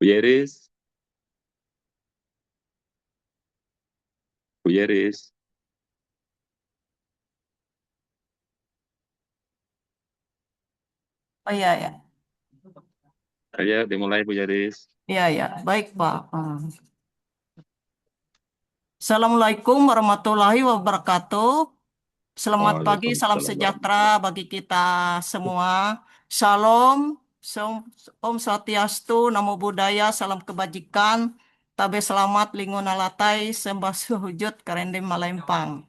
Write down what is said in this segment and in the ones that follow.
Bu Yeris, Bu Yeris. Oh iya ya, Ayo dimulai Bu Yeris. iya ya, baik Pak. Assalamualaikum warahmatullahi wabarakatuh. Selamat pagi, salam Waalaikumsalam sejahtera warahmatullahi. bagi kita semua. Salam, Om Swastiastu, Namo Buddhaya, salam kebajikan, tabe selamat, lingun alatai, sembah suhujud, kerendem malempang.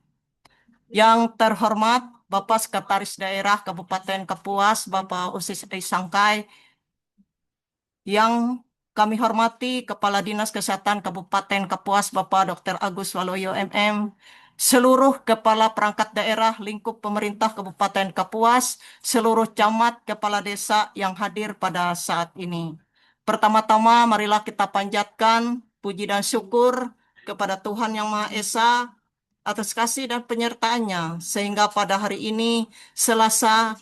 Yang terhormat Bapak Sekretaris Daerah Kabupaten Kapuas, Bapak Usis Sangkai, yang kami hormati Kepala Dinas Kesehatan Kabupaten Kapuas Bapak Dr. Agus Waloyo MM, seluruh kepala perangkat daerah lingkup pemerintah Kabupaten Kapuas, seluruh camat, kepala desa yang hadir pada saat ini. Pertama-tama marilah kita panjatkan puji dan syukur kepada Tuhan Yang Maha Esa atas kasih dan penyertaannya sehingga pada hari ini Selasa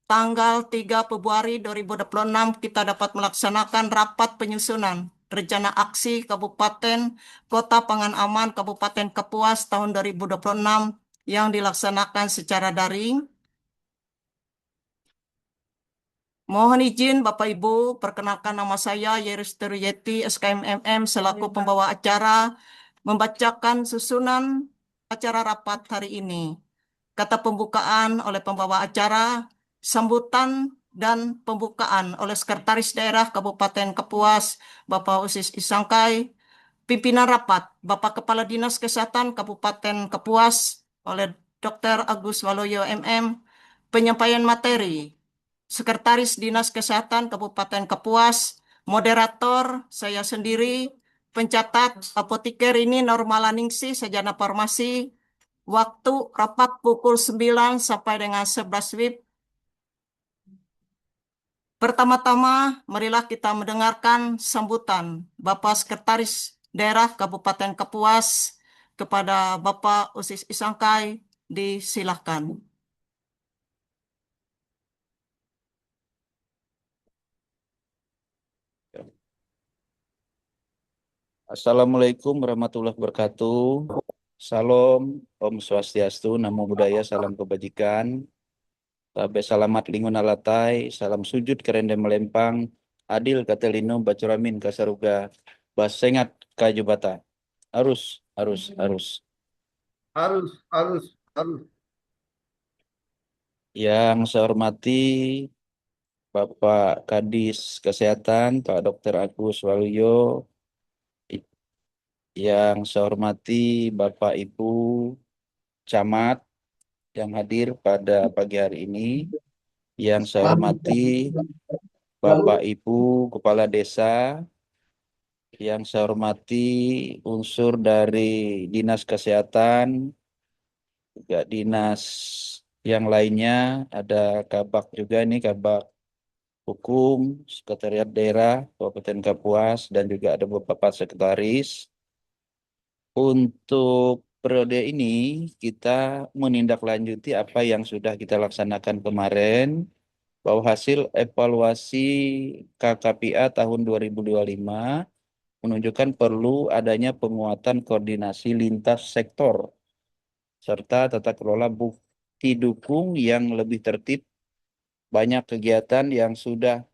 tanggal 3 Februari 2026 kita dapat melaksanakan rapat penyusunan rencana aksi Kabupaten Kota Pangan Aman Kabupaten Kapuas tahun 2026 yang dilaksanakan secara daring. Mohon izin Bapak Ibu, perkenalkan nama saya Yeris Teruyeti SKMMM selaku pembawa acara membacakan susunan acara rapat hari ini. Kata pembukaan oleh pembawa acara, sambutan dan pembukaan oleh Sekretaris Daerah Kabupaten Kapuas, Bapak Usis Isangkai, pimpinan rapat, Bapak Kepala Dinas Kesehatan Kabupaten Kapuas oleh Dr. Agus Waloyo MM, penyampaian materi, Sekretaris Dinas Kesehatan Kabupaten Kapuas, moderator saya sendiri, pencatat apoteker ini Normalaningsi, Sarjana Farmasi, waktu rapat pukul 9 sampai dengan 11 WIB. Pertama-tama, marilah kita mendengarkan sambutan Bapak Sekretaris Daerah Kabupaten Kapuas kepada Bapak Usis Isangkai. Disilahkan. Assalamualaikum warahmatullahi wabarakatuh. Salam, Om Swastiastu, Namo Buddhaya, salam kebajikan. Tabe salamat lingun alatai, salam sujud kerendem melempang, adil katelino bacuramin kasaruga, basengat kajubata. Arus, arus, arus. Harus. Yang saya hormati Bapak Kadis Kesehatan, Pak Dr. Agus Waluyo, yang saya hormati Bapak Ibu Camat yang hadir pada pagi hari ini, yang saya hormati Bapak Ibu Kepala Desa, yang saya hormati unsur dari Dinas Kesehatan, juga dinas yang lainnya, ada Kabak juga ini, Kabak Hukum, Sekretariat Daerah, Kabupaten Kapuas, dan juga ada beberapa sekretaris. Untuk periode ini, kita menindaklanjuti apa yang sudah kita laksanakan kemarin, bahwa hasil evaluasi KKPA tahun 2025 menunjukkan perlu adanya penguatan koordinasi lintas sektor, serta tata kelola bukti dukung yang lebih tertib. Banyak kegiatan yang sudah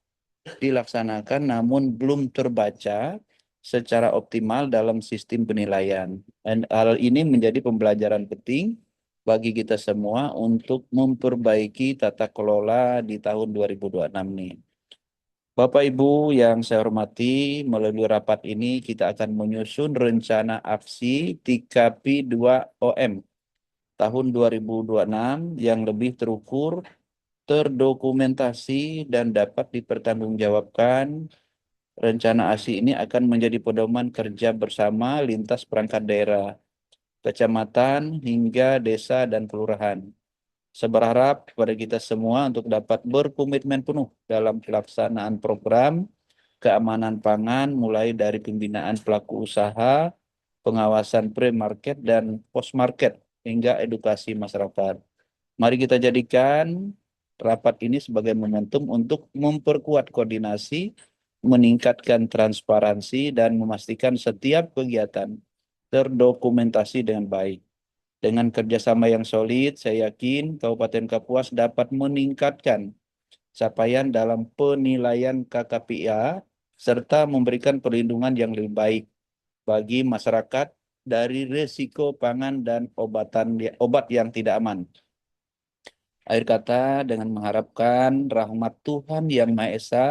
dilaksanakan namun belum terbaca secara optimal dalam sistem penilaian. Dan hal ini menjadi pembelajaran penting bagi kita semua untuk memperbaiki tata kelola di tahun 2026 ini. Bapak Ibu yang saya hormati, melalui rapat ini kita akan menyusun rencana aksi TKP 2OM tahun 2026 yang lebih terukur, terdokumentasi, dan dapat dipertanggungjawabkan. Rencana aksi ini akan menjadi pedoman kerja bersama lintas perangkat daerah, kecamatan, hingga desa dan kelurahan. Saya berharap kepada kita semua untuk dapat berkomitmen penuh dalam pelaksanaan program keamanan pangan, mulai dari pembinaan pelaku usaha, pengawasan pre-market dan post-market, hingga edukasi masyarakat. Mari kita jadikan rapat ini sebagai momentum untuk memperkuat koordinasi meningkatkan transparansi dan memastikan setiap kegiatan terdokumentasi dengan baik. Dengan kerjasama yang solid, saya yakin Kabupaten Kapuas dapat meningkatkan capaian dalam penilaian KKPA serta memberikan perlindungan yang lebih baik bagi masyarakat dari risiko pangan dan obat yang tidak aman. Akhir kata, dengan mengharapkan rahmat Tuhan Yang Maha Esa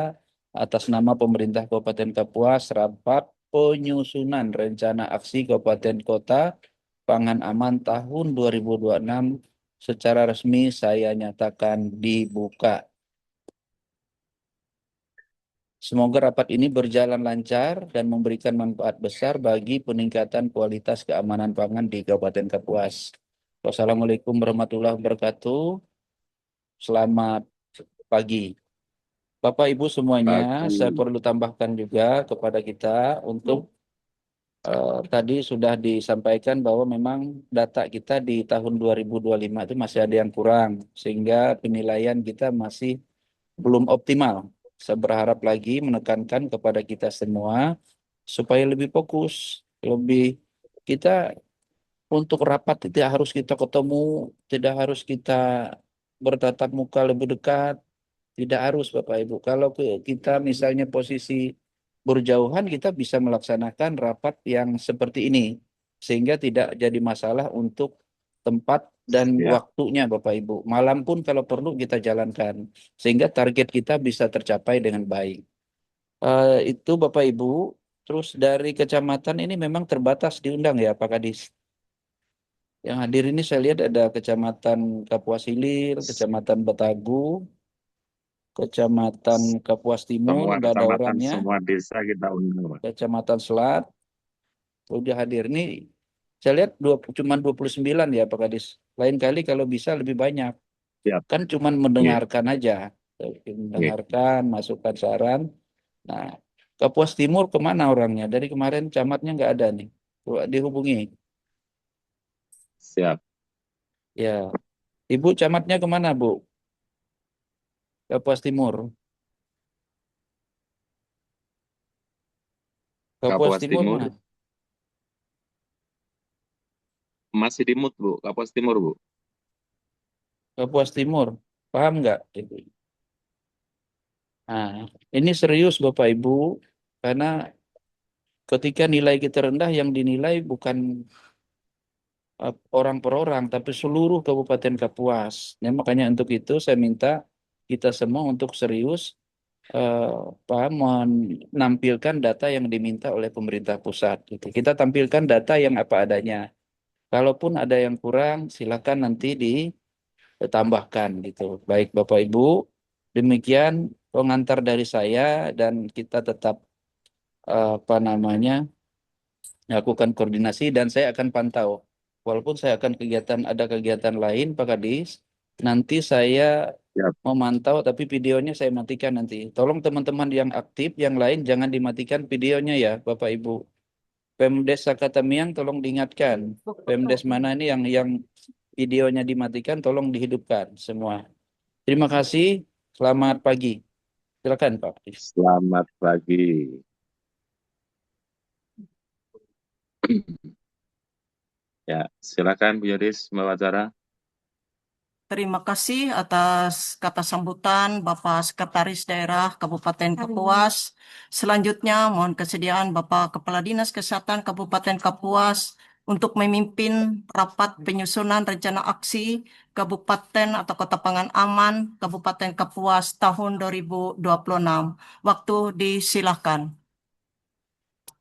atas nama pemerintah Kabupaten Kapuas, rapat penyusunan rencana aksi Kabupaten Kota Pangan Aman tahun 2026 secara resmi saya nyatakan dibuka. Semoga rapat ini berjalan lancar dan memberikan manfaat besar bagi peningkatan kualitas keamanan pangan di Kabupaten Kapuas. Wassalamualaikum warahmatullahi wabarakatuh. Selamat pagi. Bapak Ibu semuanya, saya Pagi. perlu tambahkan juga kepada kita untuk tadi sudah disampaikan bahwa memang data kita di tahun 2025 itu masih ada yang kurang, sehingga penilaian kita masih belum optimal. Saya berharap lagi menekankan kepada kita semua supaya lebih fokus, lebih kita untuk rapat tidak harus kita ketemu, tidak harus kita bertatap muka lebih dekat, tidak harus Bapak Ibu. Kalau kita misalnya posisi berjauhan, kita bisa melaksanakan rapat yang seperti ini. Sehingga tidak jadi masalah untuk tempat dan Ya, waktunya Bapak Ibu. Malam pun kalau perlu kita jalankan. Sehingga target kita bisa tercapai dengan baik. Itu Bapak Ibu. Terus dari kecamatan ini memang terbatas diundang ya Pak Kadis. Yang hadir ini saya lihat ada Kecamatan Kapuas Hilir, Kecamatan Batagu, Kecamatan Kapuas Timur, semua nggak ada kecamatan, orangnya. semua desa kita undang, Pak. Kecamatan Selat, udah hadir. Ini saya lihat cuma 29 ya Pak Kadis. Lain kali kalau bisa lebih banyak. Siap. Kan cuma Iya, mendengarkan aja. iya. Mendengarkan, masukan saran. Nah, Kapuas Timur kemana orangnya? Dari kemarin camatnya nggak ada nih. Coba dihubungi. Siap. Ya, Ibu camatnya kemana Bu? Kapuas Timur. Kapuas Kapuas Timur Timur mana? masih di mood, Bu. Kapuas Timur, Bu. Kapuas Timur. Paham nggak? Ibu? Nah, ini serius Bapak Ibu, karena ketika nilai kita rendah yang dinilai bukan orang per orang, tapi seluruh Kabupaten Kapuas. Nah, makanya untuk itu saya minta kita semua untuk serius eh, menampilkan data yang diminta oleh pemerintah pusat. Gitu. Kita tampilkan data yang apa adanya. Kalaupun ada yang kurang, silakan nanti ditambahkan gitu. Baik Bapak Ibu, demikian pengantar dari saya dan kita tetap apa namanya lakukan koordinasi dan saya akan pantau. Walaupun saya akan ada kegiatan lain Pak Kadis, nanti saya Siap. memantau tapi videonya saya matikan nanti. Tolong teman-teman yang aktif, yang lain jangan dimatikan videonya ya Bapak Ibu. Pemdes Sakatamiang tolong diingatkan. Pemdes mana ini yang videonya dimatikan tolong dihidupkan semua. Terima kasih. Selamat pagi. Silakan Pak. Selamat pagi. Ya, silakan Bu Yoris membawa acara. Terima kasih atas kata sambutan Bapak Sekretaris Daerah Kabupaten Kapuas. Selanjutnya mohon kesediaan Bapak Kepala Dinas Kesehatan Kabupaten Kapuas untuk memimpin rapat penyusunan rencana aksi Kabupaten atau Kota Pangan Aman Kabupaten Kapuas tahun 2026. Waktu disilahkan.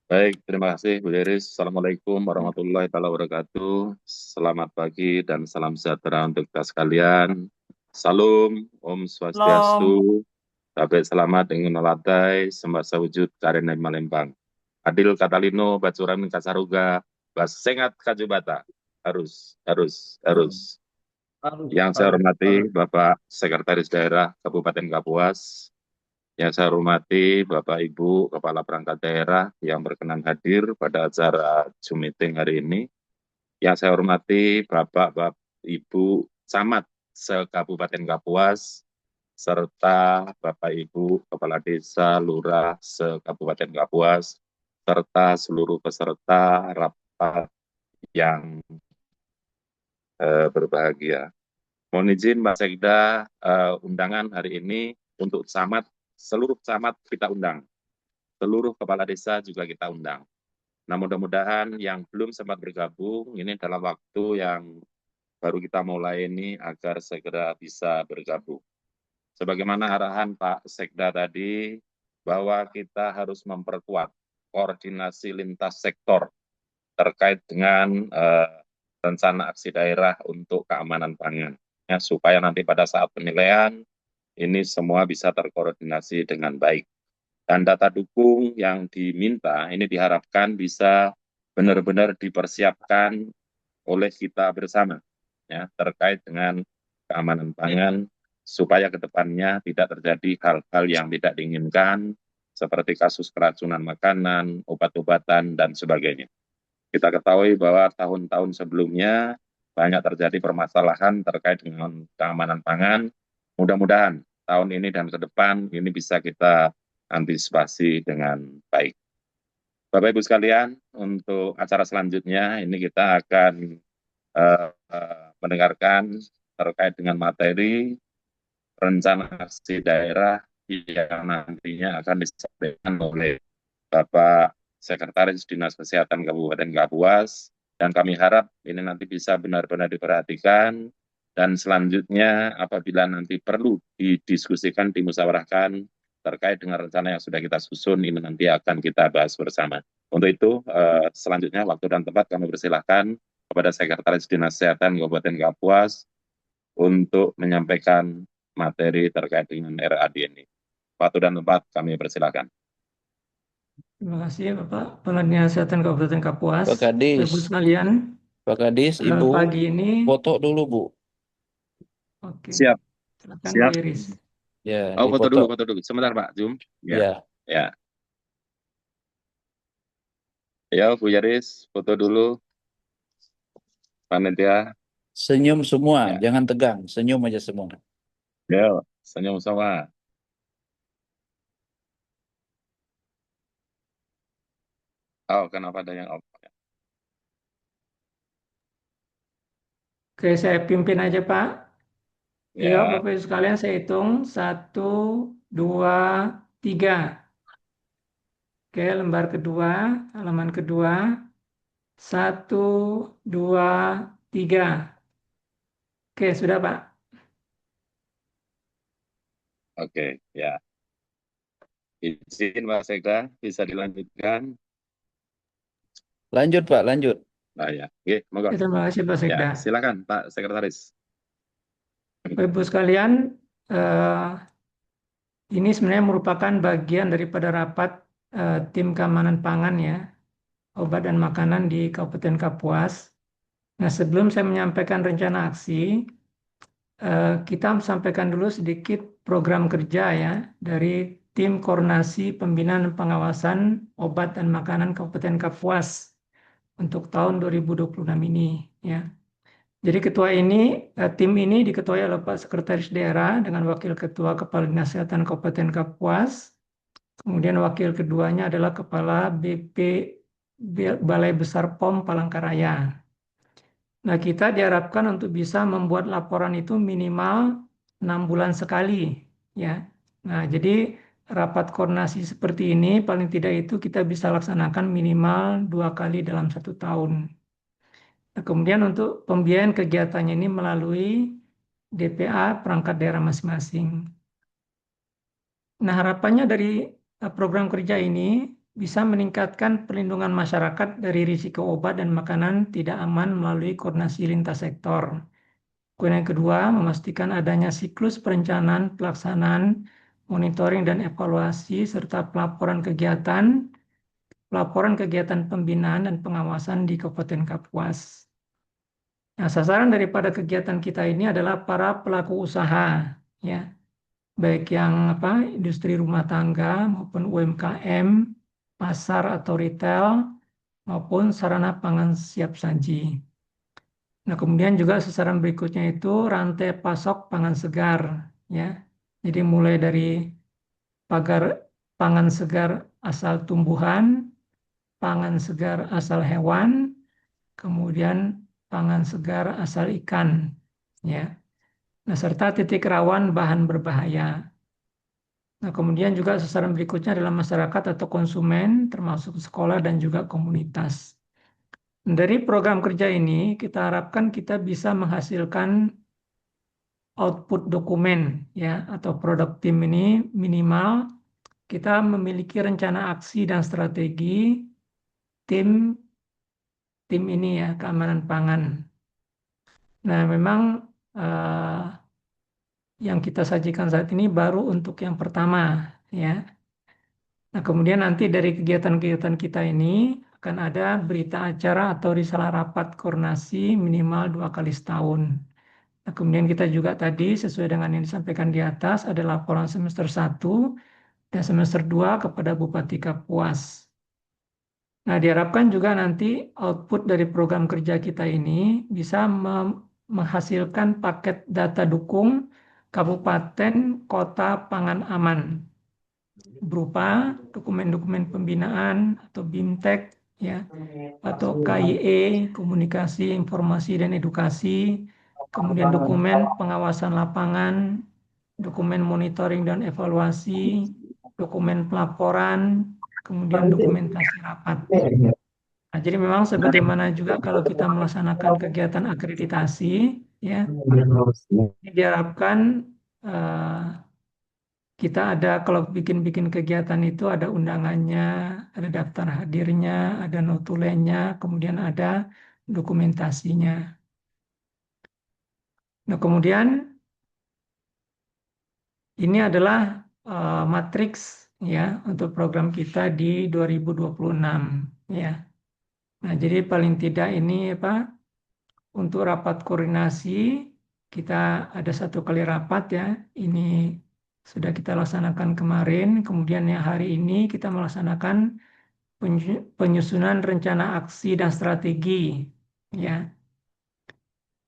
Baik, terima kasih Bu Yoris. Assalamualaikum warahmatullahi wabarakatuh. Selamat pagi dan salam sejahtera untuk kita sekalian. Salam, Om Salam. Swastiastu, Sabe selamat dengan nolatai, sembah sawujud karena Malembang. Adil Katalino, Bacuran Kasaruga, Basengat Kajubata. Harus. Yang saya hormati Bapak Sekretaris Daerah Kabupaten Kapuas, yang saya hormati Bapak Ibu Kepala Perangkat Daerah yang berkenan hadir pada acara Zoom meeting hari ini. Yang saya hormati Bapak Ibu Camat se-Kabupaten Kapuas, serta Bapak Ibu Kepala Desa, Lurah, se-Kabupaten Kapuas, serta seluruh peserta rapat yang berbahagia. Mohon izin Mbak Sekda, undangan hari ini untuk camat, seluruh camat kita undang, seluruh kepala desa juga kita undang. Nah, mudah-mudahan yang belum sempat bergabung, ini dalam waktu yang baru kita mulai ini agar segera bisa bergabung. Sebagaimana arahan Pak Sekda tadi, bahwa kita harus memperkuat koordinasi lintas sektor terkait dengan rencana aksi daerah untuk keamanan pangan. Ya, supaya nanti pada saat penilaian, ini semua bisa terkoordinasi dengan baik. Dan data dukung yang diminta ini diharapkan bisa benar-benar dipersiapkan oleh kita bersama, ya, terkait dengan keamanan pangan, supaya ke depannya tidak terjadi hal-hal yang tidak diinginkan, seperti kasus keracunan makanan, obat-obatan, dan sebagainya. Kita ketahui bahwa tahun-tahun sebelumnya banyak terjadi permasalahan terkait dengan keamanan pangan. Mudah-mudahan tahun ini dan ke depan ini bisa kita antisipasi dengan baik. Bapak Ibu sekalian, untuk acara selanjutnya ini kita akan mendengarkan terkait dengan materi rencana aksi daerah yang nantinya akan disampaikan oleh Bapak Sekretaris Dinas Kesehatan Kabupaten Kapuas, dan kami harap ini nanti bisa benar-benar diperhatikan, dan selanjutnya apabila nanti perlu didiskusikan, dimusyawarahkan terkait dengan rencana yang sudah kita susun, ini nanti akan kita bahas bersama. Untuk itu, selanjutnya waktu dan tempat kami persilahkan kepada Sekretaris Dinas Kesehatan Kabupaten Kapuas untuk menyampaikan materi terkait dengan RAD ini. Waktu dan tempat kami persilahkan. Terima kasih Bapak Kepala Dinas Kesehatan Kabupaten Kapuas. Pak Kadis. Ibu sekalian, Pak Kadis, Ibu, pagi ini, foto dulu, Bu. oke, Siap. silakan Siap. Bu Iris. Ya, Oh, foto dipoto. dulu. Sebentar, Pak. Zoom. Ya. Ya. Ya, Bu Yaris, foto dulu. Panitia. Senyum semua, Ya. jangan tegang. Senyum aja semua. Ya, senyum semua. Oh, kenapa ada yang off? Oke, saya pimpin aja Pak. Ya. Ya, Bapak Ibu sekalian, saya hitung 1, 2, 3. Oke, lembar kedua, halaman kedua. 1, 2, 3. Oke, sudah Pak. Oke, ya. Izin Pak Sekda, bisa dilanjutkan? Lanjut, Pak, lanjut. Nah, ya. Oke, monggo. Terima kasih Pak Sekda. Ya, silakan Pak Sekretaris. Bapak Ibu sekalian, ini sebenarnya merupakan bagian daripada rapat tim keamanan pangan ya, obat dan makanan di Kabupaten Kapuas. Nah, sebelum saya menyampaikan rencana aksi, kita sampaikan dulu sedikit program kerja ya dari tim koordinasi pembinaan dan pengawasan obat dan makanan Kabupaten Kapuas untuk tahun 2026 ini ya. Jadi tim ini diketuai oleh Pak Sekretaris Daerah dengan Wakil Ketua Kepala Dinas Kesehatan Kabupaten Kapuas. Kemudian wakil keduanya adalah Kepala BP Balai Besar POM Palangkaraya. Nah, kita diharapkan untuk bisa membuat laporan itu minimal 6 bulan sekali. Ya. Nah, jadi rapat koordinasi seperti ini paling tidak itu kita bisa laksanakan minimal 2 kali dalam 1 tahun. Nah, kemudian untuk pembiayaan kegiatannya ini melalui DPA perangkat daerah masing-masing. Nah, harapannya dari program kerja ini bisa meningkatkan perlindungan masyarakat dari risiko obat dan makanan tidak aman melalui koordinasi lintas sektor. Kemudian yang kedua, memastikan adanya siklus perencanaan, pelaksanaan, monitoring dan evaluasi, serta pelaporan kegiatan pembinaan dan pengawasan di Kabupaten Kapuas. Nah, sasaran daripada kegiatan kita ini adalah para pelaku usaha, ya, baik yang industri rumah tangga maupun UMKM, pasar atau retail, maupun sarana pangan siap saji. Nah, kemudian juga sasaran berikutnya itu rantai pasok pangan segar, ya. Jadi mulai dari pangan segar asal tumbuhan, pangan segar asal hewan, kemudian pangan segar asal ikan, ya. Nah, serta titik rawan bahan berbahaya. Nah, kemudian juga sasaran berikutnya adalah masyarakat atau konsumen, termasuk sekolah dan juga komunitas. Dari program kerja ini, kita harapkan kita bisa menghasilkan output dokumen, ya, atau produk tim ini minimal kita memiliki rencana aksi dan strategi tim ini ya, keamanan pangan. Nah, memang eh, yang kita sajikan saat ini baru untuk yang pertama, ya. Nah, kemudian nanti dari kegiatan-kegiatan kita ini akan ada berita acara atau risalah rapat koordinasi minimal 2 kali setahun. Nah, kemudian kita juga tadi sesuai dengan yang disampaikan di atas ada laporan semester 1 dan semester 2 kepada Bupati Kapuas. Nah, diharapkan juga nanti output dari program kerja kita ini bisa menghasilkan paket data dukung kabupaten kota pangan aman berupa dokumen-dokumen pembinaan atau BIMTEK, ya, atau KIE, komunikasi, informasi dan edukasi, kemudian dokumen pengawasan lapangan, dokumen monitoring dan evaluasi, dokumen pelaporan, kemudian dokumentasi rapat. Nah, jadi memang sebagaimana juga kalau kita melaksanakan kegiatan akreditasi, ya, ini diharapkan eh, kita ada kalau bikin-bikin kegiatan itu ada undangannya, ada daftar hadirnya, ada notulennya, kemudian ada dokumentasinya. Nah, kemudian ini adalah matriks ya untuk program kita di 2026 ya. Nah, jadi paling tidak ini apa untuk rapat koordinasi kita ada 1 kali rapat ya. Ini sudah kita laksanakan kemarin, kemudian ya hari ini kita melaksanakan penyusunan rencana aksi dan strategi ya.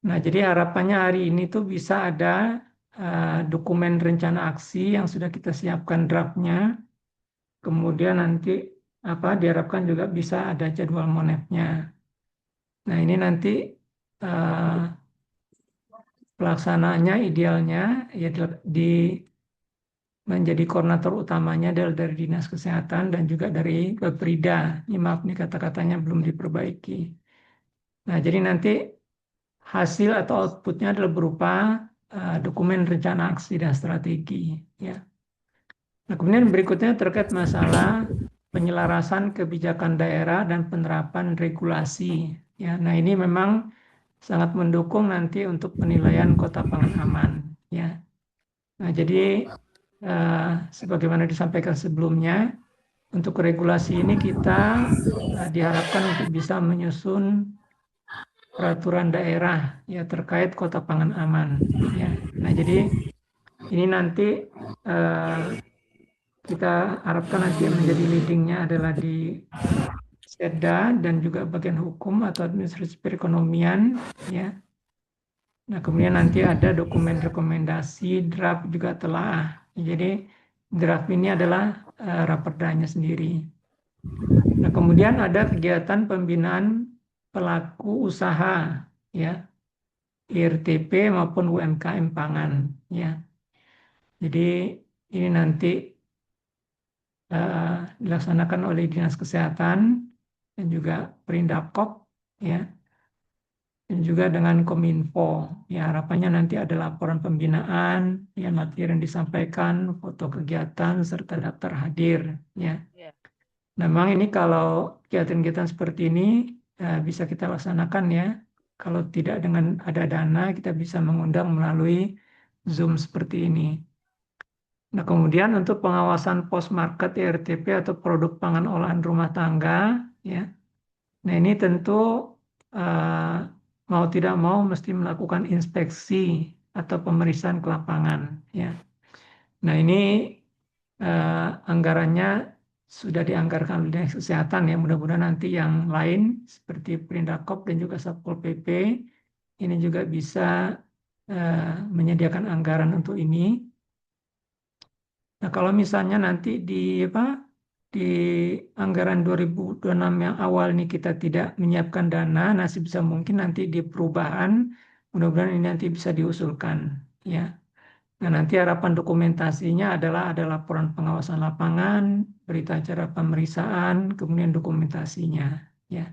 Nah, jadi harapannya hari ini tuh bisa ada dokumen rencana aksi yang sudah kita siapkan draftnya. Kemudian nanti diharapkan juga bisa ada jadwal monepnya. Nah, ini nanti pelaksanaannya idealnya ya di menjadi koordinator utamanya adalah dari Dinas Kesehatan dan juga dari Bapprida. Ini maaf nih kata-katanya belum diperbaiki. Nah, jadi nanti hasil atau outputnya adalah berupa dokumen rencana aksi dan strategi. Ya. Nah, kemudian berikutnya terkait masalah penyelarasan kebijakan daerah dan penerapan regulasi. Ya, nah ini memang sangat mendukung nanti untuk penilaian kota pangan aman. Ya, nah jadi sebagaimana disampaikan sebelumnya, untuk regulasi ini kita diharapkan untuk bisa menyusun peraturan daerah ya terkait kota pangan aman ya. Nah, jadi ini nanti kita harapkan nanti menjadi leadingnya adalah di Setda dan juga bagian hukum atau administrasi perekonomian ya. Nah, kemudian nanti ada dokumen rekomendasi draft juga telah. Jadi draft ini adalah raperdanya sendiri. Nah, kemudian ada kegiatan pembinaan pelaku usaha ya, IRTP maupun UMKM pangan ya. Jadi ini nanti dilaksanakan oleh Dinas Kesehatan dan juga Perindakop ya. Dan juga dengan Kominfo. Ya, harapannya nanti ada laporan pembinaan, ya materi yang disampaikan, foto kegiatan serta daftar hadir ya. Nah, memang ini kalau kegiatan-kegiatan seperti ini bisa kita laksanakan ya. Kalau tidak dengan ada dana, kita bisa mengundang melalui Zoom seperti ini. Nah, kemudian untuk pengawasan post market IRTP atau produk pangan olahan rumah tangga, ya. Nah, ini tentu mau tidak mau mesti melakukan inspeksi atau pemeriksaan ke lapangan, ya. Nah, ini anggarannya sudah dianggarkan oleh Dinas Kesehatan ya. Mudah-mudahan nanti yang lain seperti Perindakop dan juga Satpol PP ini juga bisa menyediakan anggaran untuk ini. Nah, kalau misalnya nanti di anggaran 2026 yang awal ini kita tidak menyiapkan dana, nah sebisa mungkin nanti di perubahan, mudah-mudahan ini nanti bisa diusulkan, ya. Nah, nanti harapan dokumentasinya adalah ada laporan pengawasan lapangan, berita acara pemeriksaan, kemudian dokumentasinya, ya.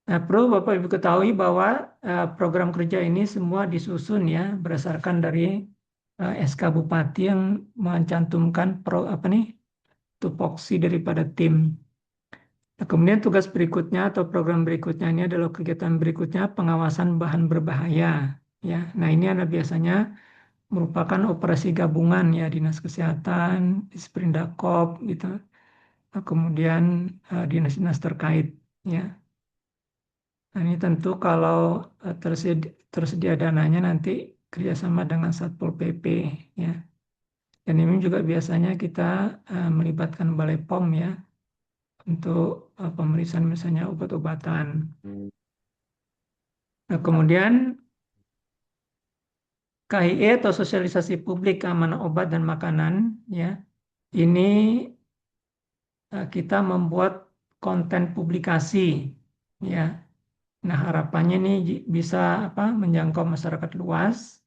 Nah, perlu Bapak Ibu ketahui bahwa program kerja ini semua disusun ya berdasarkan dari SK Bupati yang mencantumkan tupoksi daripada tim. Nah, kemudian tugas berikutnya atau program berikutnya ini adalah kegiatan berikutnya pengawasan bahan berbahaya. Ya, nah ini ada biasanya merupakan operasi gabungan ya Dinas Kesehatan, Disperindakob gitu. Nah, kemudian dinas-dinas terkait ya. Nah, ini tentu kalau tersedia dananya nanti kerjasama dengan Satpol PP ya. Dan ini juga biasanya kita melibatkan Balai POM ya untuk pemeriksaan misalnya obat-obatan. Nah, kemudian KIE atau sosialisasi publik keamanan obat dan makanan ya. Ini kita membuat konten publikasi ya. Nah, harapannya ini bisa menjangkau masyarakat luas.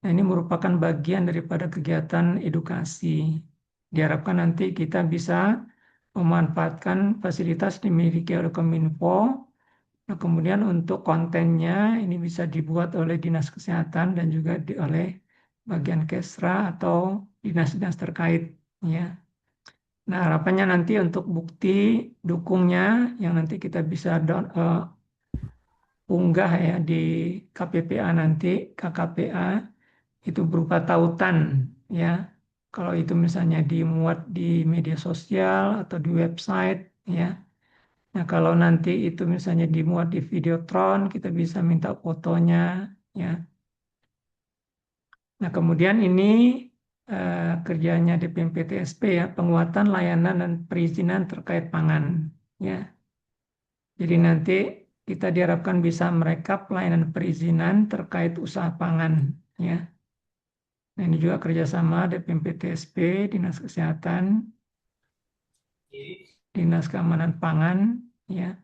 Nah, ini merupakan bagian daripada kegiatan edukasi. Diharapkan nanti kita bisa memanfaatkan fasilitas dimiliki oleh Kominfo. Nah, kemudian untuk kontennya ini bisa dibuat oleh Dinas Kesehatan dan juga oleh bagian Kesra atau dinas-dinas terkait. Ya. Nah, harapannya nanti untuk bukti dukungnya yang nanti kita bisa unggah ya di KPPA nanti, KKPA itu berupa tautan ya. Kalau itu misalnya dimuat di media sosial atau di website ya. Nah, kalau nanti itu misalnya dimuat di Videotron, kita bisa minta fotonya ya. Nah, kemudian ini kerjanya DPMP TSP ya, penguatan layanan dan perizinan terkait pangan ya. Jadi nanti kita diharapkan bisa merekap layanan perizinan terkait usaha pangan ya. Nah, ini juga kerjasama DPMP TSP, Dinas Kesehatan, Dinas Keamanan Pangan, ya.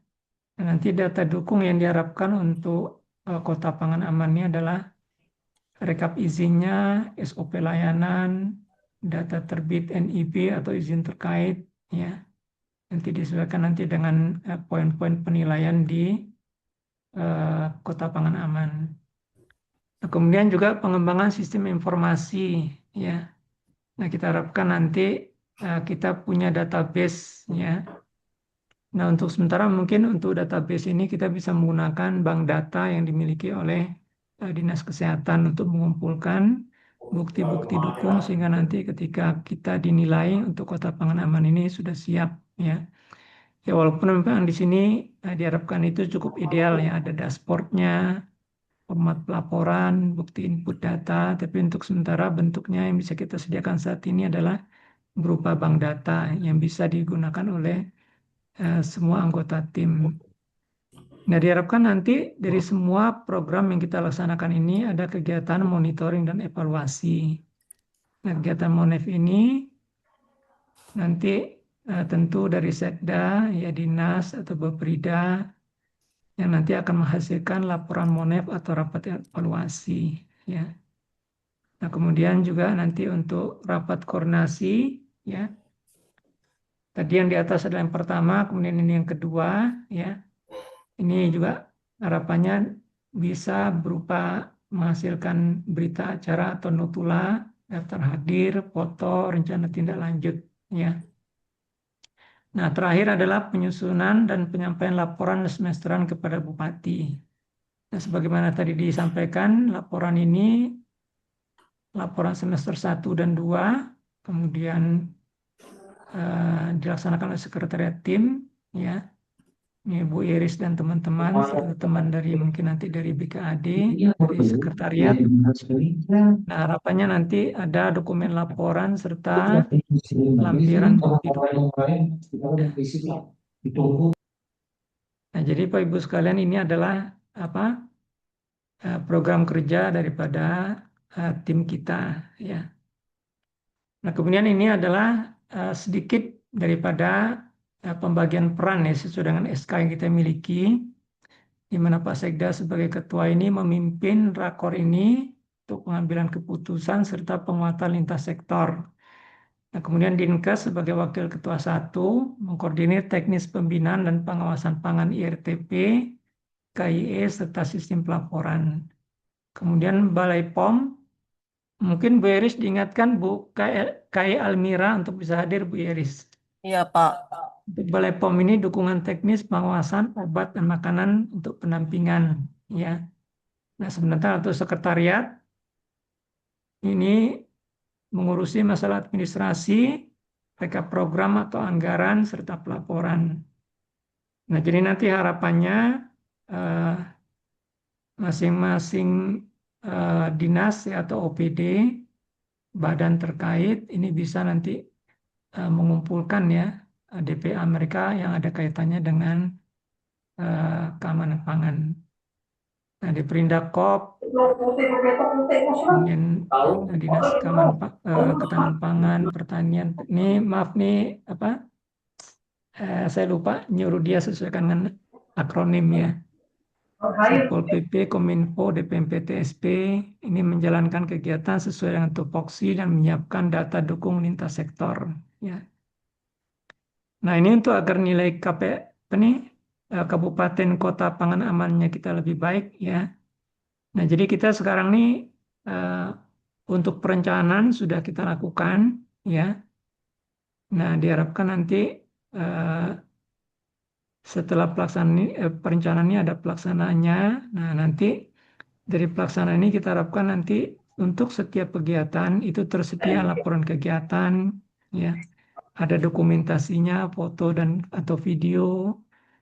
Dan nanti data dukung yang diharapkan untuk Kota Pangan Aman ini adalah rekap izinnya, SOP layanan, data terbit NIB atau izin terkait, ya. Nanti disesuaikan nanti dengan poin-poin penilaian di Kota Pangan Aman. Nah, kemudian juga pengembangan sistem informasi, ya. Nah, kita harapkan nanti kita punya database ya. Nah, untuk sementara mungkin untuk database ini kita bisa menggunakan bank data yang dimiliki oleh Dinas Kesehatan untuk mengumpulkan bukti-bukti dukung sehingga nanti ketika kita dinilai untuk Kota Pangan Aman ini sudah siap ya. Ya walaupun memang di sini diharapkan itu cukup ideal ya, ada dashboardnya, format pelaporan, bukti input data, tapi untuk sementara bentuknya yang bisa kita sediakan saat ini adalah berupa bank data yang bisa digunakan oleh semua anggota tim. Nah, diharapkan nanti dari semua program yang kita laksanakan ini ada kegiatan monitoring dan evaluasi. Nah, kegiatan Monef ini nanti tentu dari Sekda, ya Dinas atau Baprida yang nanti akan menghasilkan laporan Monef atau rapat evaluasi. Ya. Nah, kemudian juga nanti untuk rapat koordinasi, ya. Tadi yang di atas adalah yang pertama, kemudian ini yang kedua, ya. Ini juga harapannya bisa berupa menghasilkan berita acara atau notula, daftar hadir, foto, rencana tindak lanjut, ya. Nah, terakhir adalah penyusunan dan penyampaian laporan semesteran kepada Bupati. Nah, sebagaimana tadi disampaikan, laporan ini laporan semester 1 dan 2, kemudian dilaksanakan oleh sekretariat tim, ya. Ini Bu Iris dan teman-teman, serta teman dari mungkin nanti dari BKAD, dari sekretariat. Nah, harapannya nanti ada dokumen laporan serta lampiran bukti dukung. Nah, jadi Pak Ibu sekalian ini adalah program kerja daripada tim kita, ya. Nah, kemudian ini adalah sedikit daripada pembagian peran ya sesuai dengan SK yang kita miliki, di mana Pak Sekda sebagai ketua ini memimpin rakor ini untuk pengambilan keputusan serta penguatan lintas sektor. Nah, kemudian Dinkes sebagai wakil ketua 1 mengkoordinir teknis pembinaan dan pengawasan pangan IRTP, KIE, serta sistem pelaporan. Kemudian Balai POM, mungkin Bu Iris diingatkan Bu KI Almira untuk bisa hadir Bu Iris. Iya, Pak. Untuk Balai POM ini dukungan teknis pengawasan obat dan makanan untuk pendampingan ya. Nah, sementara untuk sekretariat ini mengurusi masalah administrasi, rekap program atau anggaran serta pelaporan. Nah, jadi nanti harapannya masing-masing dinas ya, atau OPD, badan terkait ini bisa nanti mengumpulkan ya DPA mereka yang ada kaitannya dengan keamanan pangan. Nah, di Perindakop, kemudian Dinas Ketahanan Pangan, Pertanian. Ini maaf nih apa? Saya lupa nyuruh dia sesuaikan dengan akronim ya. Satpol PP, Kominfo, DPMP, TSP ini menjalankan kegiatan sesuai dengan tupoksi dan menyiapkan data dukung lintas sektor. Ya. Nah, ini untuk agar nilai kabupaten kota pangan amannya kita lebih baik ya. Nah, jadi kita sekarang nih untuk perencanaan sudah kita lakukan ya. Nah, diharapkan nanti setelah perencanaan ini ada pelaksanaannya. Nah, nanti dari pelaksanaan ini kita harapkan nanti untuk setiap kegiatan itu tersedia laporan kegiatan, ya, ada dokumentasinya, foto dan atau video,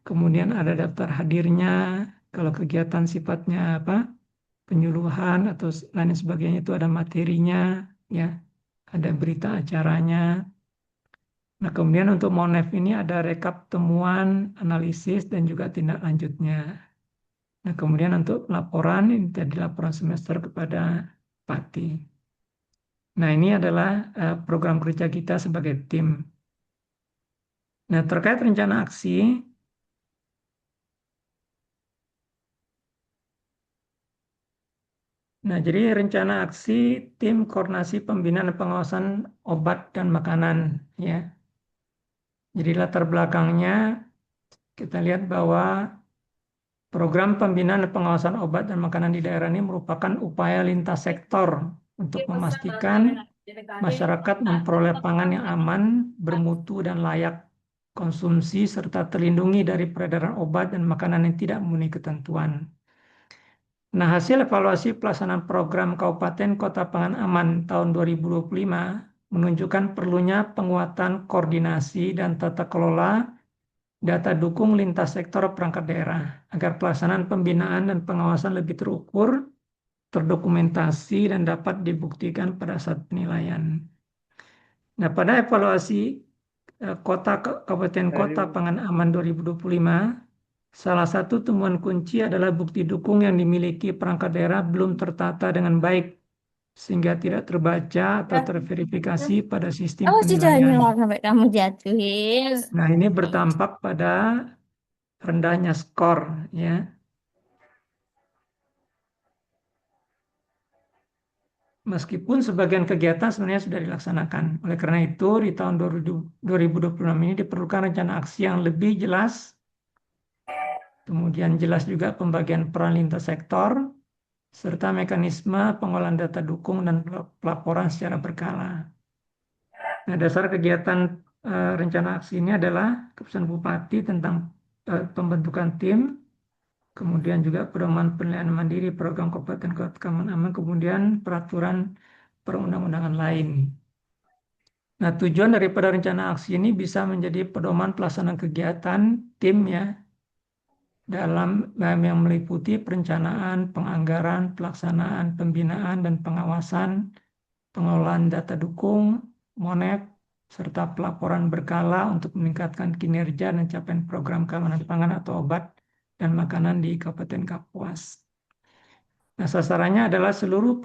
kemudian ada daftar hadirnya. Kalau kegiatan sifatnya apa, penyuluhan atau lain sebagainya itu ada materinya, ya, ada berita acaranya. Nah, kemudian untuk Monef ini ada rekap temuan, analisis, dan juga tindak lanjutnya. Nah, kemudian untuk laporan, ini tadi laporan semester kepada Pati. Nah, ini adalah program kerja kita sebagai tim. Nah, terkait rencana aksi, nah, jadi rencana aksi tim koordinasi pembinaan dan pengawasan obat dan makanan, ya. Jadi latar belakangnya kita lihat bahwa program pembinaan dan pengawasan obat dan makanan di daerah ini merupakan upaya lintas sektor untuk memastikan masyarakat memperoleh pangan yang aman, bermutu, dan layak konsumsi, serta terlindungi dari peredaran obat dan makanan yang tidak memenuhi ketentuan. Nah, hasil evaluasi pelaksanaan program Kabupaten Kota Pangan Aman tahun 2025 menunjukkan perlunya penguatan koordinasi dan tata kelola data dukung lintas sektor perangkat daerah agar pelaksanaan pembinaan dan pengawasan lebih terukur, terdokumentasi, dan dapat dibuktikan pada saat penilaian. Nah, pada evaluasi Kabupaten Kota Pangan Aman 2025, salah satu temuan kunci adalah bukti dukung yang dimiliki perangkat daerah belum tertata dengan baik, sehingga tidak terbaca atau terverifikasi pada sistem penilaian. Sampai kamu jatuhin. Nah, ini berdampak pada rendahnya skor, ya. Meskipun sebagian kegiatan sebenarnya sudah dilaksanakan. Oleh karena itu, di tahun 2026 ini diperlukan rencana aksi yang lebih jelas, kemudian jelas juga pembagian peran lintas sektor, serta mekanisme pengolahan data dukung dan pelaporan secara berkala. Nah, dasar kegiatan rencana aksi ini adalah keputusan Bupati tentang pembentukan tim, kemudian juga pedoman penilaian mandiri program Kabupaten Kota Pangan Aman, kemudian peraturan perundang-undangan lain. Nah, tujuan daripada rencana aksi ini bisa menjadi pedoman pelaksanaan kegiatan tim ya, dalam yang meliputi perencanaan, penganggaran, pelaksanaan, pembinaan, dan pengawasan, pengelolaan data dukung, Monef, serta pelaporan berkala untuk meningkatkan kinerja dan capaian program keamanan pangan atau obat dan makanan di Kabupaten Kapuas. Nah, sasarannya adalah seluruh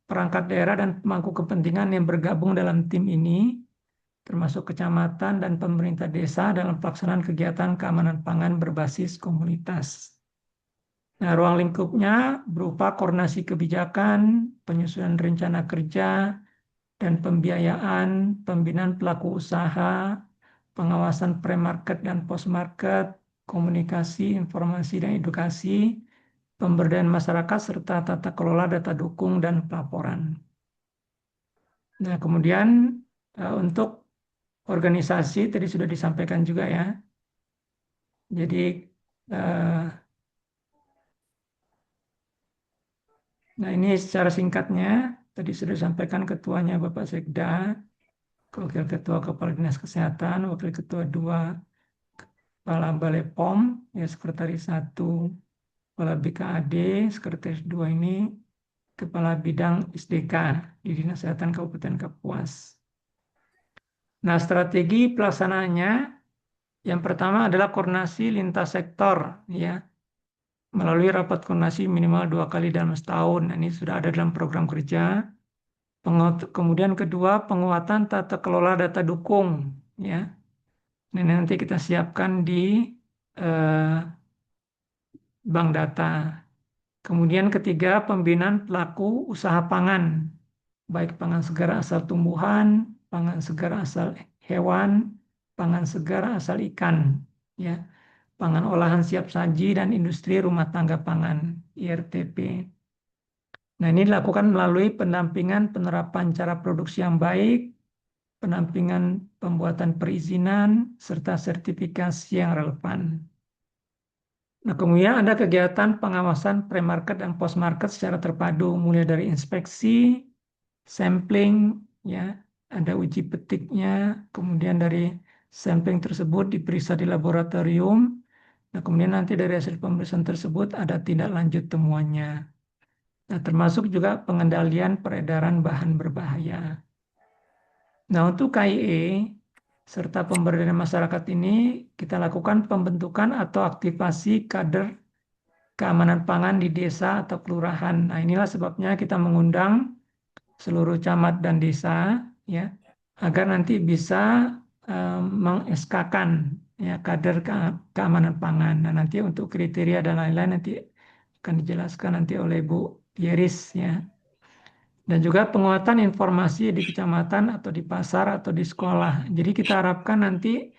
perangkat daerah dan pemangku kepentingan yang bergabung dalam tim ini, termasuk kecamatan dan pemerintah desa dalam pelaksanaan kegiatan keamanan pangan berbasis komunitas. Nah, ruang lingkupnya berupa koordinasi kebijakan, penyusunan rencana kerja, dan pembiayaan, pembinaan pelaku usaha, pengawasan pre-market dan post-market, komunikasi, informasi, dan edukasi, pemberdayaan masyarakat, serta tata kelola data dukung dan pelaporan. Nah, kemudian untuk organisasi tadi sudah disampaikan juga ya. Jadi nah ini secara singkatnya tadi sudah disampaikan ketuanya Bapak Sekda, Wakil Ketua Kepala Dinas Kesehatan, Wakil Ketua 2 Kepala Balai POM, ya Sekretaris 1 Kepala BKAD, Sekretaris 2 ini Kepala Bidang SDK di Dinas Kesehatan Kabupaten Kapuas. Nah, strategi pelaksanaannya yang pertama adalah koordinasi lintas sektor, ya, melalui rapat koordinasi minimal 2 kali dalam setahun. Nah, ini sudah ada dalam program kerja. Kemudian kedua, penguatan tata kelola data dukung, ya. Ini nanti kita siapkan di bank data. Kemudian ketiga, pembinaan pelaku usaha pangan, baik pangan segar asal tumbuhan, pangan segar asal hewan, pangan segar asal ikan, ya, pangan olahan siap saji dan industri rumah tangga pangan (IRTP). Nah, ini dilakukan melalui pendampingan penerapan cara produksi yang baik, pendampingan pembuatan perizinan, serta sertifikasi yang relevan. Nah, kemudian ada kegiatan pengawasan pre-market dan post-market secara terpadu, mulai dari inspeksi, sampling, ya, ada uji petiknya, kemudian dari sampling tersebut diperiksa di laboratorium, nah kemudian nanti dari hasil pemeriksaan tersebut ada tindak lanjut temuannya. Nah, termasuk juga pengendalian peredaran bahan berbahaya. Nah, untuk KIE serta pemberdayaan masyarakat ini kita lakukan pembentukan atau aktivasi kader keamanan pangan di desa atau kelurahan. Nah, inilah sebabnya kita mengundang seluruh camat dan desa, ya, agar nanti bisa meng-SK-kan ya kader keamanan pangan. Nah, nanti untuk kriteria dan lain-lain nanti akan dijelaskan nanti oleh Bu Yeris, ya. Dan juga penguatan informasi di kecamatan atau di pasar atau di sekolah. Jadi kita harapkan nanti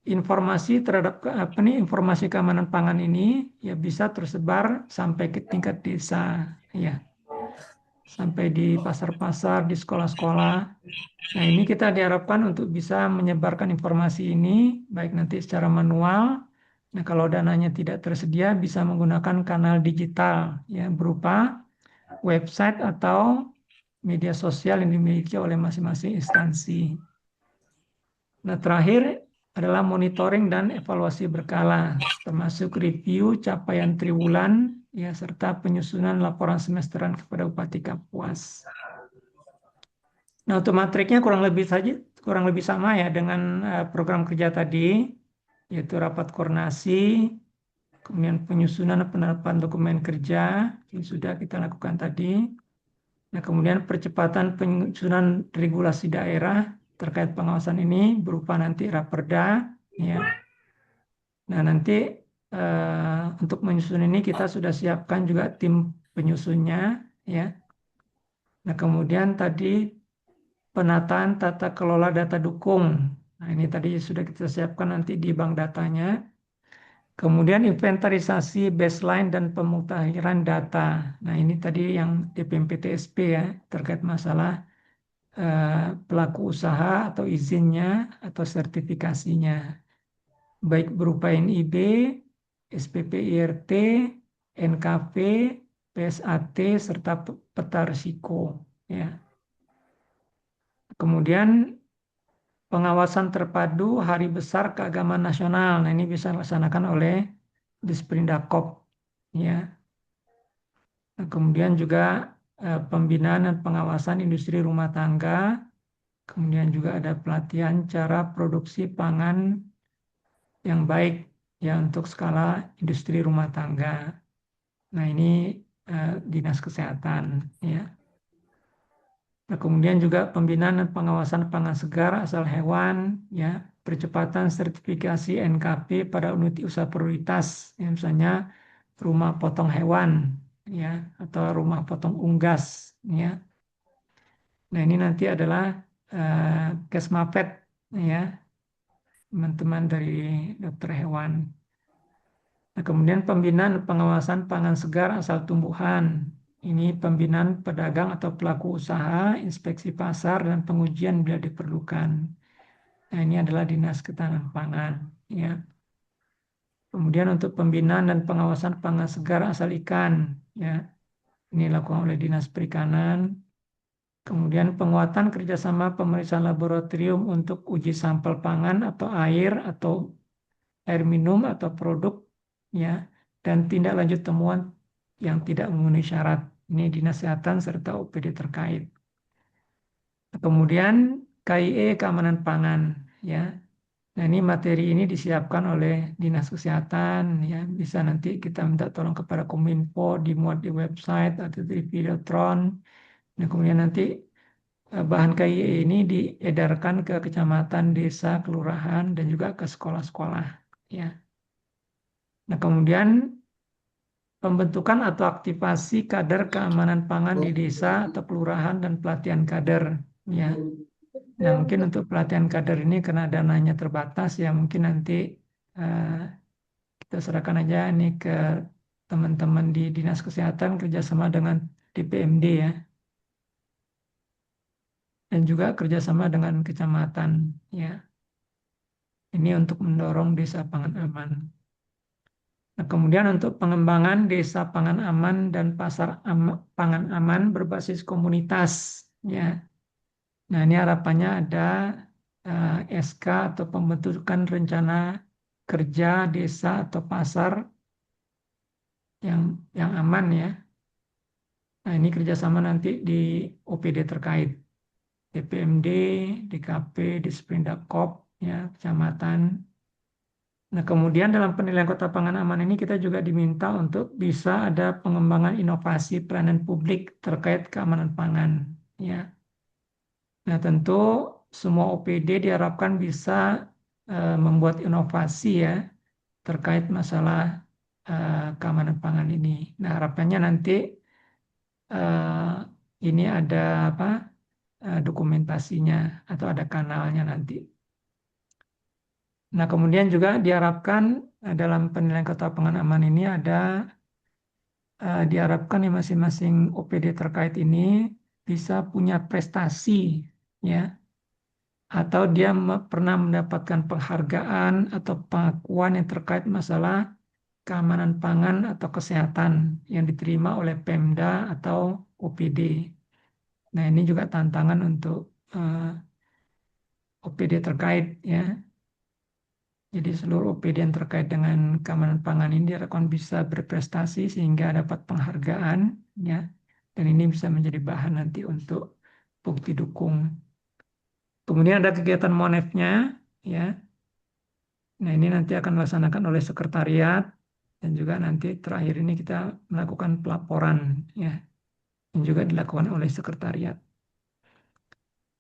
informasi terhadap informasi keamanan pangan ini ya bisa tersebar sampai ke tingkat desa, ya, sampai di pasar-pasar, di sekolah-sekolah. Nah, ini kita diharapkan untuk bisa menyebarkan informasi ini baik nanti secara manual. Nah, kalau dananya tidak tersedia bisa menggunakan kanal digital, ya, berupa website atau media sosial yang dimiliki oleh masing-masing instansi. Nah, terakhir adalah monitoring dan evaluasi berkala, termasuk review capaian triwulan, ya, serta penyusunan laporan semesteran kepada Bupati Kapuas. Nah, untuk matriknya kurang lebih sama ya dengan program kerja tadi, yaitu rapat koordinasi, kemudian penyusunan penerapan dokumen kerja yang sudah kita lakukan tadi. Nah, kemudian percepatan penyusunan regulasi daerah terkait pengawasan ini berupa nanti Raperda, ya. Nah, nanti untuk menyusun ini kita sudah siapkan juga tim penyusunnya, ya. Nah, kemudian tadi penataan tata kelola data dukung. Nah, ini tadi sudah kita siapkan nanti di bank datanya. Kemudian inventarisasi baseline dan pemutahiran data. Nah, ini tadi yang DPMPTSP ya, terkait masalah pelaku usaha atau izinnya atau sertifikasinya. Baik berupa NIB, SPP IRT, NKV, PSAT, serta peta risiko. Ya. Kemudian pengawasan terpadu Hari Besar Keagamaan Nasional. Nah, ini bisa dilaksanakan oleh Disperindak. Ya. Nah, kemudian juga pembinaan dan pengawasan industri rumah tangga. Kemudian juga ada pelatihan cara produksi pangan yang baik ya untuk skala industri rumah tangga. Nah, ini Dinas Kesehatan, ya. Nah, kemudian juga pembinaan dan pengawasan pangan segar asal hewan, ya, percepatan sertifikasi NKP pada unit usaha prioritas, ya, misalnya rumah potong hewan, ya, atau rumah potong unggas, ya. Nah, ini nanti adalah Kesmapet, ya, teman-teman dari dokter hewan. Nah, kemudian pembinaan pengawasan pangan segar asal tumbuhan. Ini pembinaan pedagang atau pelaku usaha, inspeksi pasar, dan pengujian bila diperlukan. Nah, ini adalah Dinas Ketahanan Pangan. Ya. Kemudian untuk pembinaan dan pengawasan pangan segar asal ikan. Ya. Ini dilakukan oleh Dinas Perikanan. Kemudian penguatan kerjasama pemeriksaan laboratorium untuk uji sampel pangan atau air minum atau produk, ya, dan tindak lanjut temuan yang tidak memenuhi syarat. Ini Dinas Kesehatan serta OPD terkait. Kemudian KIE keamanan pangan, ya. Nah, ini materi ini disiapkan oleh Dinas Kesehatan, ya. Bisa nanti kita minta tolong kepada Kominfo dimuat di website atau di Videotron. Nah, kemudian nanti bahan KIE ini diedarkan ke kecamatan, desa, kelurahan, dan juga ke sekolah-sekolah, ya. Nah, kemudian pembentukan atau aktivasi kader keamanan pangan di desa atau kelurahan dan pelatihan kader, ya. Nah, mungkin untuk pelatihan kader ini karena dananya terbatas, ya, mungkin nanti kita serahkan aja ini ke teman-teman di Dinas Kesehatan kerjasama dengan DPMD, ya, dan juga kerjasama dengan kecamatan, ya. Ini untuk mendorong desa pangan aman. Nah, kemudian untuk pengembangan desa pangan aman dan pasar pangan aman berbasis komunitas, ya. Nah, ini harapannya ada SK atau pembentukan rencana kerja desa atau pasar yang aman, ya. Nah, ini kerjasama nanti di OPD terkait, DPMD, DKP, Disperindak-Kop, ya, kecamatan. Nah, kemudian dalam penilaian kota pangan aman ini kita juga diminta untuk bisa ada pengembangan inovasi pelayanan publik terkait keamanan pangan, ya. Nah, tentu semua OPD diharapkan bisa membuat inovasi, ya, terkait masalah keamanan pangan ini. Nah, harapannya nanti ini ada dokumentasinya atau ada kanalnya nanti. Nah, kemudian juga diharapkan dalam penilaian kota pangan aman ini ada diharapkan ya masing-masing OPD terkait ini bisa punya prestasi, ya, atau dia pernah mendapatkan penghargaan atau pengakuan yang terkait masalah keamanan pangan atau kesehatan yang diterima oleh Pemda atau OPD. Nah, ini juga tantangan untuk OPD terkait, ya. Jadi seluruh OPD yang terkait dengan keamanan pangan ini diharapkan bisa berprestasi sehingga dapat penghargaan, ya, dan ini bisa menjadi bahan nanti untuk bukti dukung. Kemudian ada kegiatan monefnya, ya. Nah, ini nanti akan dilaksanakan oleh sekretariat dan juga nanti terakhir ini kita melakukan pelaporan, ya, yang juga dilakukan oleh sekretariat.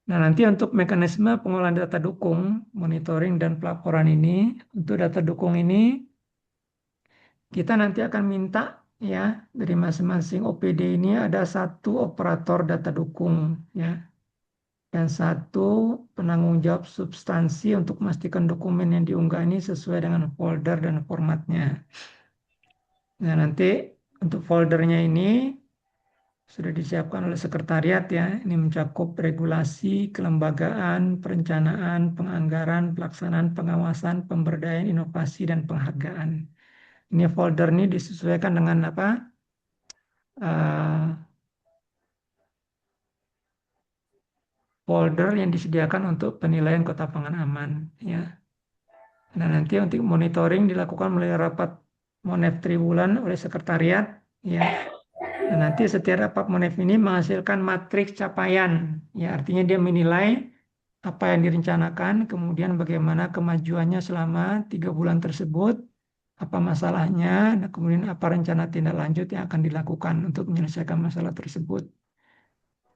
Nah, nanti untuk mekanisme pengolahan data dukung, monitoring, dan pelaporan ini, untuk data dukung ini, kita nanti akan minta, ya, dari masing-masing OPD ini ada satu operator data dukung, ya, dan satu penanggung jawab substansi untuk memastikan dokumen yang diunggah ini sesuai dengan folder dan formatnya. Nah, nanti untuk foldernya ini sudah disiapkan oleh sekretariat, ya. Ini mencakup regulasi, kelembagaan, perencanaan, penganggaran, pelaksanaan, pengawasan, pemberdayaan, inovasi, dan penghargaan. Ini folder ini disesuaikan dengan folder yang disediakan untuk penilaian kota pangan aman, ya. Nah, nanti untuk monitoring dilakukan melalui rapat Monef triwulan oleh sekretariat, ya. Nah, nanti setiap rapat Monef ini menghasilkan matriks capaian, ya, artinya dia menilai apa yang direncanakan, kemudian bagaimana kemajuannya selama 3 bulan tersebut, apa masalahnya, dan kemudian apa rencana tindak lanjut yang akan dilakukan untuk menyelesaikan masalah tersebut.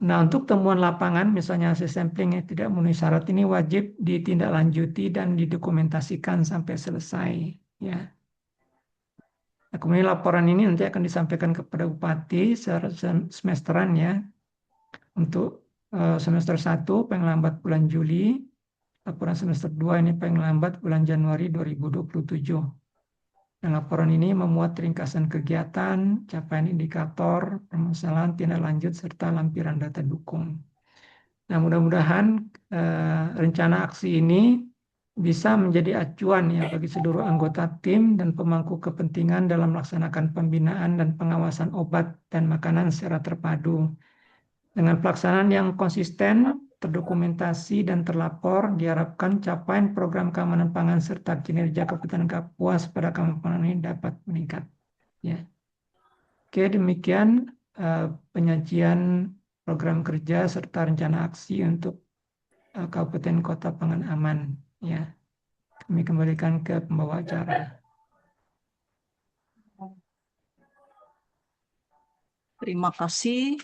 Nah, untuk temuan lapangan, misalnya hasil sampling yang tidak memenuhi syarat ini wajib ditindaklanjuti dan didokumentasikan sampai selesai. Ya. Nah, kemudian laporan ini nanti akan disampaikan kepada Bupati secara semesteran ya. Untuk semester 1 paling lambat bulan Juli, laporan semester 2 ini paling lambat bulan Januari 2027. Dan laporan ini memuat ringkasan kegiatan, capaian indikator, permasalahan, tindak lanjut, serta lampiran data dukung. Nah, mudah-mudahan rencana aksi ini bisa menjadi acuan ya bagi seluruh anggota tim dan pemangku kepentingan dalam melaksanakan pembinaan dan pengawasan obat dan makanan secara terpadu. Dengan pelaksanaan yang konsisten, terdokumentasi, dan terlapor, diharapkan capaian program keamanan pangan serta kinerja Kabupaten Kapuas pada keamanan pangan ini dapat meningkat. Ya. Oke, demikian penyajian program kerja serta rencana aksi untuk Kabupaten Kota Pangan Aman. Ya, kami kembalikan ke pembawa acara. Terima kasih.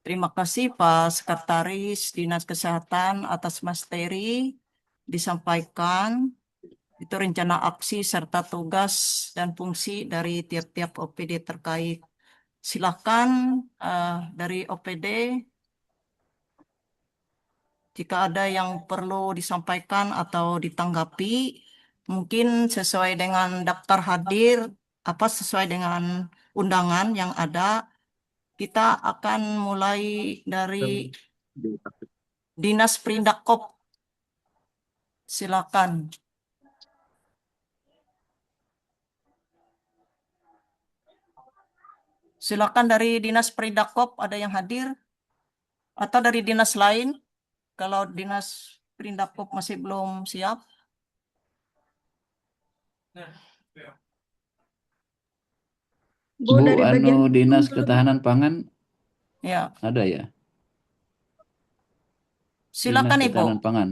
Terima kasih Pak Sekretaris Dinas Kesehatan atas materi disampaikan. Itu rencana aksi serta tugas dan fungsi dari tiap-tiap OPD terkait. Silakan dari OPD jika ada yang perlu disampaikan atau ditanggapi, mungkin sesuai dengan daftar hadir, sesuai dengan undangan yang ada, kita akan mulai dari Dinas Perindakop. Silakan. Silakan dari Dinas Perindakop ada yang hadir atau dari dinas lain. Kalau Dinas Perindakop masih belum siap. Bu, dari bagian Dinas Ketahanan Pangan Ya, ada ya? silakan Dinas Ibu. Ketahanan Pangan.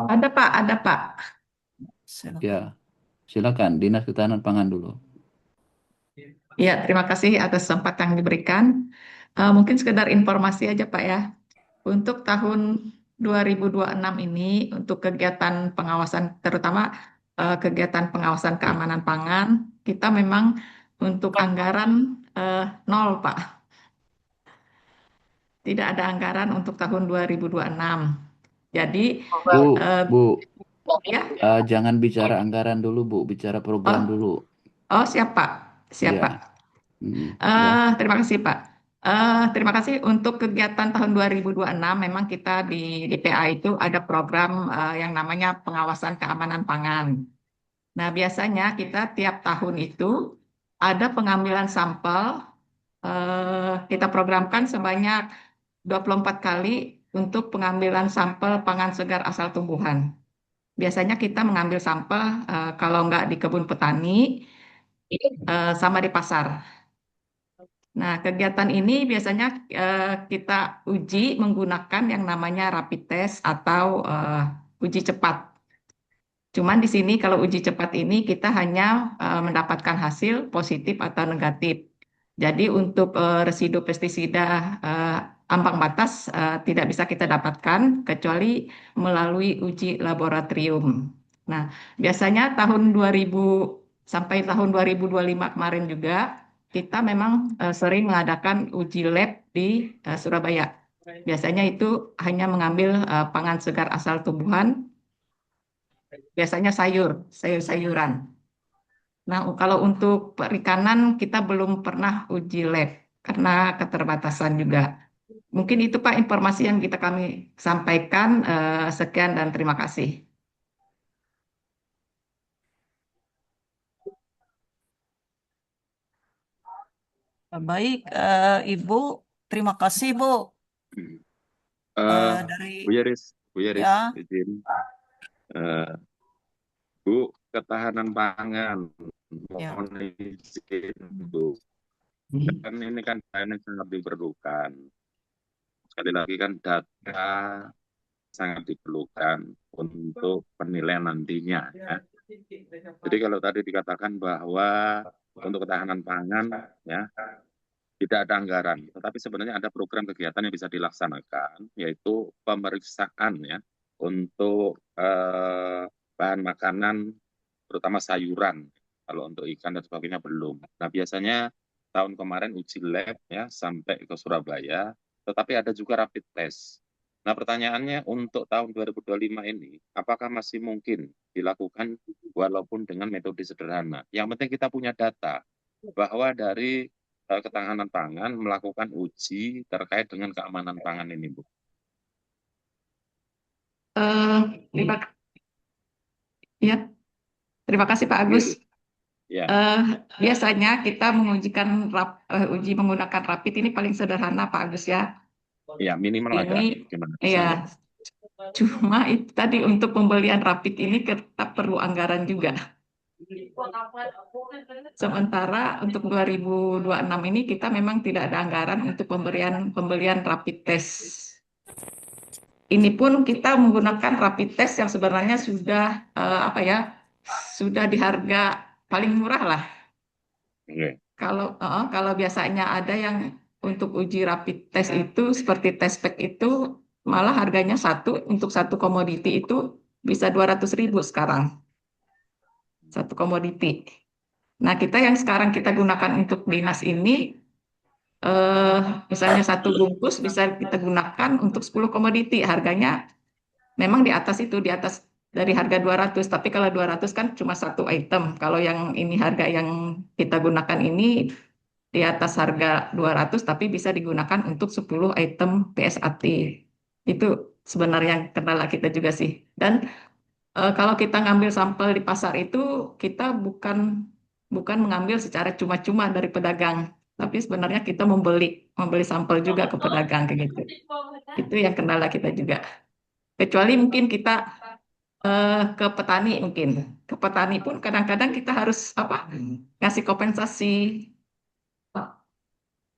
Ada Pak, ada Pak. Silakan. Ya, silakan Dinas Ketahanan Pangan dulu. Ya, terima kasih atas kesempatan yang diberikan. Mungkin sekedar informasi aja Pak ya. Untuk tahun 2026 ini, untuk kegiatan pengawasan, terutama kegiatan pengawasan keamanan pangan, kita memang untuk anggaran nol Pak. Tidak ada anggaran untuk tahun 2026. Jadi, Bu, ya, jangan bicara anggaran dulu, Bu, bicara program dulu. siap Pak, siap Iya. Pak. Ya. Terima kasih Pak. Terima kasih untuk kegiatan tahun 2026. Memang kita di DPA itu ada program yang namanya pengawasan keamanan pangan. Nah, biasanya kita tiap tahun itu ada pengambilan sampel. Kita programkan sebanyak 24 kali untuk pengambilan sampel pangan segar asal tumbuhan. Biasanya kita mengambil sampel kalau nggak di kebun petani, sama di pasar. Nah, kegiatan ini biasanya kita uji menggunakan yang namanya rapid test atau uji cepat. Cuman di sini kalau uji cepat ini kita hanya mendapatkan hasil positif atau negatif. Jadi untuk residu pestisida ambang batas tidak bisa kita dapatkan kecuali melalui uji laboratorium. Nah, biasanya tahun 2000 sampai tahun 2025 kemarin juga kita memang sering mengadakan uji lab di Surabaya. Biasanya itu hanya mengambil pangan segar asal tumbuhan, biasanya sayur-sayuran. Nah, kalau untuk perikanan kita belum pernah uji lab karena keterbatasan juga. Mungkin itu Pak informasi yang kami sampaikan. Sekian dan terima kasih. Baik, Ibu. Terima kasih, Bu. Dari Bu Yeris, ya. izin. Bu, ketahanan pangan, Ya. mohon izin Bu. Kan ini kan ini sangat diperlukan. Sekali lagi kan data sangat diperlukan untuk penilaian nantinya. Ya. Jadi kalau tadi dikatakan bahwa untuk ketahanan pangan, ya, tidak ada anggaran, tetapi sebenarnya ada program kegiatan yang bisa dilaksanakan, yaitu pemeriksaan ya untuk bahan makanan, terutama sayuran. Kalau untuk ikan dan sebagainya belum. Nah biasanya tahun kemarin uji lab ya sampai ke Surabaya, tetapi ada juga rapid test. Nah pertanyaannya untuk tahun 2025 ini, apakah masih mungkin dilakukan walaupun dengan metode sederhana? Yang penting kita punya data bahwa dari ketahanan pangan melakukan uji terkait dengan keamanan pangan ini, Bu. Terima, ya, terima kasih Pak Agus. Ya, Biasanya kita mengujikan uji menggunakan rapid ini paling sederhana Pak Agus ya. ya minimal ada. Ini Gimana? ya, cuma itu tadi untuk pembelian rapid ini kita perlu anggaran juga. Sementara untuk 2026 ini kita memang tidak ada anggaran untuk pembelian rapid test. Ini pun kita menggunakan rapid test yang sebenarnya sudah sudah di harga paling murah lah. Oke. Kalau biasanya ada yang untuk uji rapid test itu seperti test pack itu malah harganya untuk satu komoditi itu bisa 200.000 sekarang. Satu komoditi. Nah, yang sekarang kita gunakan untuk dinas ini, misalnya satu bungkus bisa kita gunakan untuk 10 komoditi. Harganya memang di atas dari harga 200, tapi kalau 200 kan cuma satu item. Kalau yang ini harga yang kita gunakan ini di atas harga 200, tapi bisa digunakan untuk 10 item PSAT. Itu sebenarnya kendala kita juga sih. Dan kalau kita ngambil sampel di pasar itu, kita bukan mengambil secara cuma-cuma dari pedagang, tapi sebenarnya kita membeli sampel juga ke pedagang kayak gitu. Itu yang kendala kita juga. Kecuali mungkin kita ke petani mungkin. Ke petani pun kadang-kadang kita harus ngasih kompensasi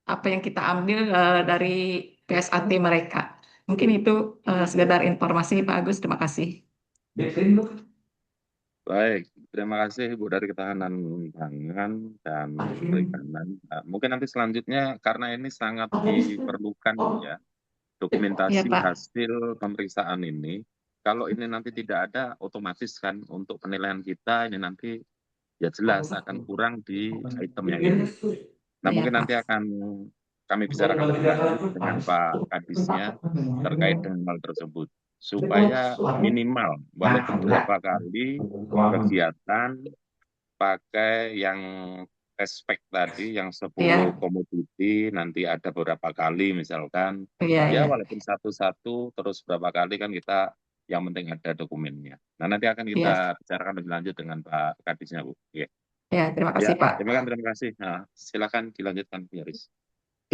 apa yang kita ambil dari PSAT mereka. Mungkin itu sekedar informasi Pak Agus. Terima kasih. Baik, terima kasih Bu dari Ketahanan Pangan dan Perikanan. Nah, mungkin nanti selanjutnya karena ini sangat diperlukan ya dokumentasi Iya, Pak. hasil pemeriksaan ini. Kalau ini nanti tidak ada, otomatis kan untuk penilaian kita ini nanti ya jelas akan kurang di item yang ini. Nah Iya, mungkin Pak. nanti akan kami bicarakan lebih lanjut dengan Pak Kadisnya terkait dengan hal tersebut. Supaya minimal, walaupun berapa kali kegiatan pakai yang test pack tadi, yang 10 Iya. komoditi, nanti ada beberapa kali misalkan. Iya, Ya iya. walaupun satu-satu, terus berapa kali kan kita, yang penting ada dokumennya. Nah nanti akan Iya. kita bicarakan lebih lanjut dengan Pak Kadisnya, Bu. Ya, Ya, terima kasih, ya Pak. terima kasih. Nah, silakan dilanjutkan, Bu Yaris.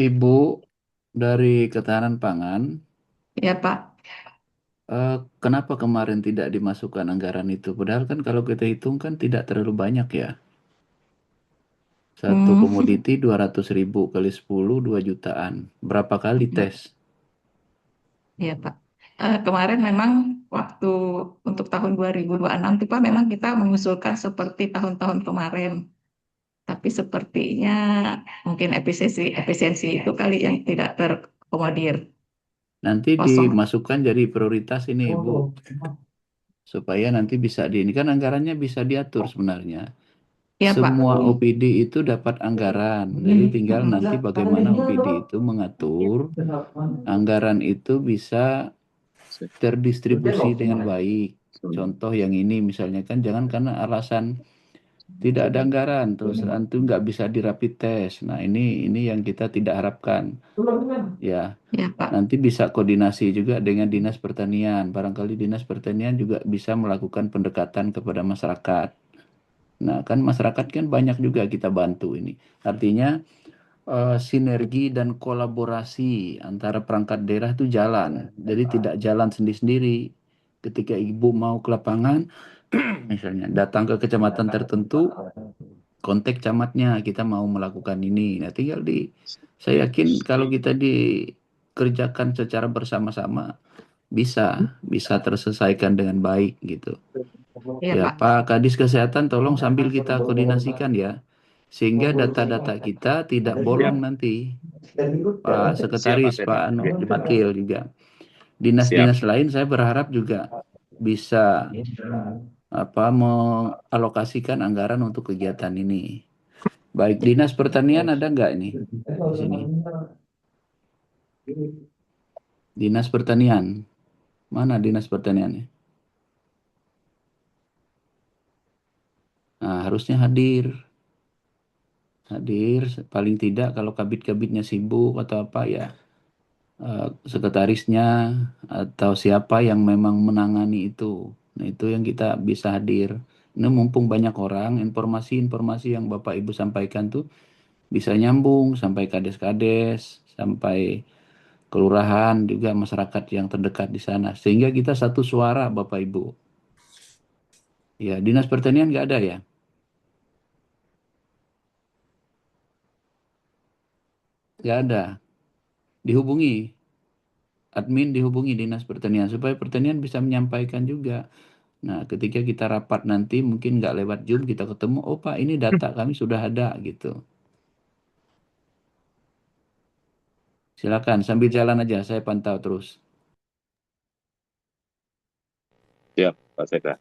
Ibu dari Ketahanan Pangan, Iya, Pak. kenapa kemarin tidak dimasukkan anggaran itu? Padahal kan kalau kita hitung kan tidak terlalu banyak ya. Satu komoditi 200.000 kali 10, 2 jutaan. Berapa kali tes? Iya, Pak. Kemarin memang waktu untuk tahun 2026 itu Pak memang kita mengusulkan seperti tahun-tahun kemarin. Tapi sepertinya mungkin efisiensi itu kali yang tidak terkomodir. Nanti Kosong. dimasukkan jadi prioritas ini, Bu. Supaya nanti bisa ini kan anggarannya bisa diatur sebenarnya. Iya, Pak. Semua OPD itu dapat anggaran. Jadi tinggal nanti bagaimana OPD itu mengatur anggaran itu bisa terdistribusi dengan baik. Contoh yang ini misalnya kan jangan karena alasan tidak ada anggaran terus itu nggak bisa di rapid test. Nah ini yang kita tidak harapkan. Ya, Iya, Pak. nanti bisa koordinasi juga dengan Dinas Pertanian. Barangkali Dinas Pertanian juga bisa melakukan pendekatan kepada masyarakat. Nah kan masyarakat kan banyak juga kita bantu ini. Artinya sinergi dan kolaborasi antara perangkat daerah itu jalan. Jadi tidak jalan sendiri-sendiri. Ketika ibu mau ke lapangan, misalnya datang ke kecamatan tertentu, kontak camatnya kita mau melakukan ini. Nah, tinggal saya yakin kalau kita dikerjakan secara bersama-sama bisa terselesaikan dengan baik gitu. Iya, Ya, Pak. Pak Kadis Kesehatan tolong sambil kita koordinasikan ya. sehingga data-data kita tidak bolong nanti. Pak Sekretaris, Pak Pak Teddy. Wakil juga. Siap. Dinas-dinas lain saya berharap juga bisa mengalokasikan anggaran untuk kegiatan ini. Baik, Dinas Pertanian ada nggak ini di sini? Dinas Pertanian, mana Dinas Pertaniannya? Nah, harusnya hadir. Paling tidak kalau kabit-kabitnya sibuk atau apa ya, sekretarisnya atau siapa yang memang menangani itu. Nah, itu yang kita bisa hadir. Ini mumpung banyak orang, informasi-informasi yang Bapak Ibu sampaikan tuh bisa nyambung sampai kades-kades, sampai kelurahan juga masyarakat yang terdekat di sana. Sehingga kita satu suara Bapak Ibu. Ya, Dinas Pertanian nggak ada ya? Nggak ada. Dihubungi, admin dihubungi Dinas Pertanian supaya Pertanian bisa menyampaikan juga. Nah, ketika kita rapat nanti mungkin nggak lewat Zoom kita ketemu, oh Pak ini data kami sudah ada gitu. Silakan sambil jalan aja saya pantau terus. Siap, Pak Sekda.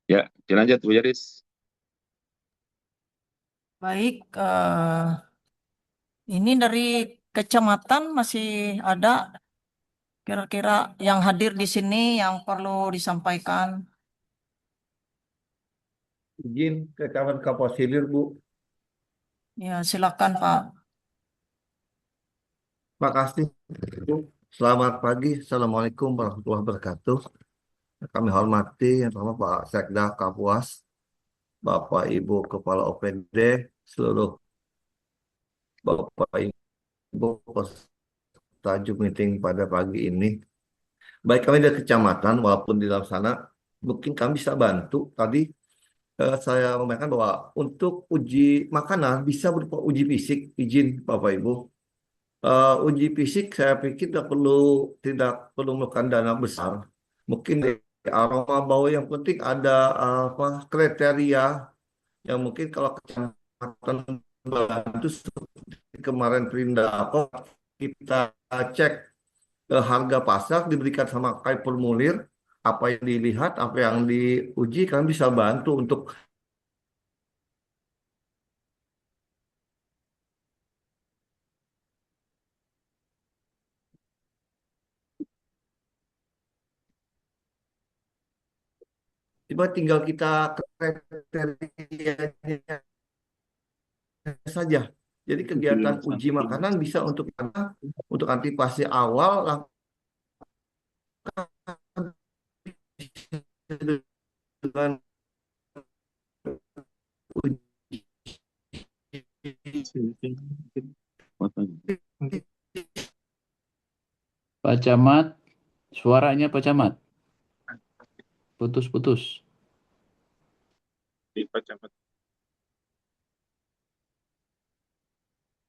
Ya, dilanjut Bu Yaris. Baik, ini dari kecamatan masih ada kira-kira yang hadir di sini yang perlu disampaikan. Izin ke kawan Kapos Hilir, Bu. Ya, silakan Pak. Makasih, Bu. Selamat pagi. Assalamualaikum warahmatullahi wabarakatuh. Kami hormati yang pertama Pak Sekda Kapuas, Bapak Ibu Kepala OPD, seluruh Bapak Ibu peserta Zoom meeting pada pagi ini. Baik kami dari kecamatan, walaupun di dalam sana, mungkin kami bisa bantu. Tadi saya memainkan bahwa untuk uji makanan bisa berupa uji fisik, izin Bapak Ibu. Uji fisik saya pikir tidak perlu melakukan dana besar. Mungkin di aroma bau yang penting ada apa kriteria yang mungkin kalau kecamatan bantu seperti kemarin Perindapo kita cek harga pasar diberikan sama kayak formulir apa yang dilihat apa yang diuji kami bisa bantu untuk tiba tinggal kita kriterianya saja. Jadi kegiatan uji makanan bisa untuk antisipasi awal dengan uji Pak Camat, suaranya Pak Camat. Putus-putus.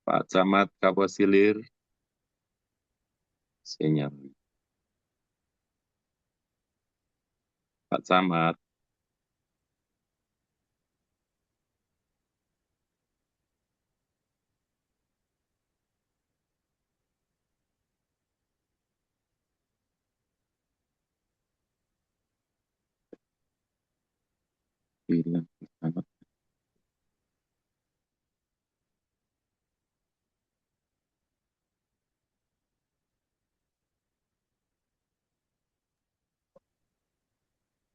Pak Camat Kapos Hilir. Sinyal. Pak Camat. Bilang Pak Camat.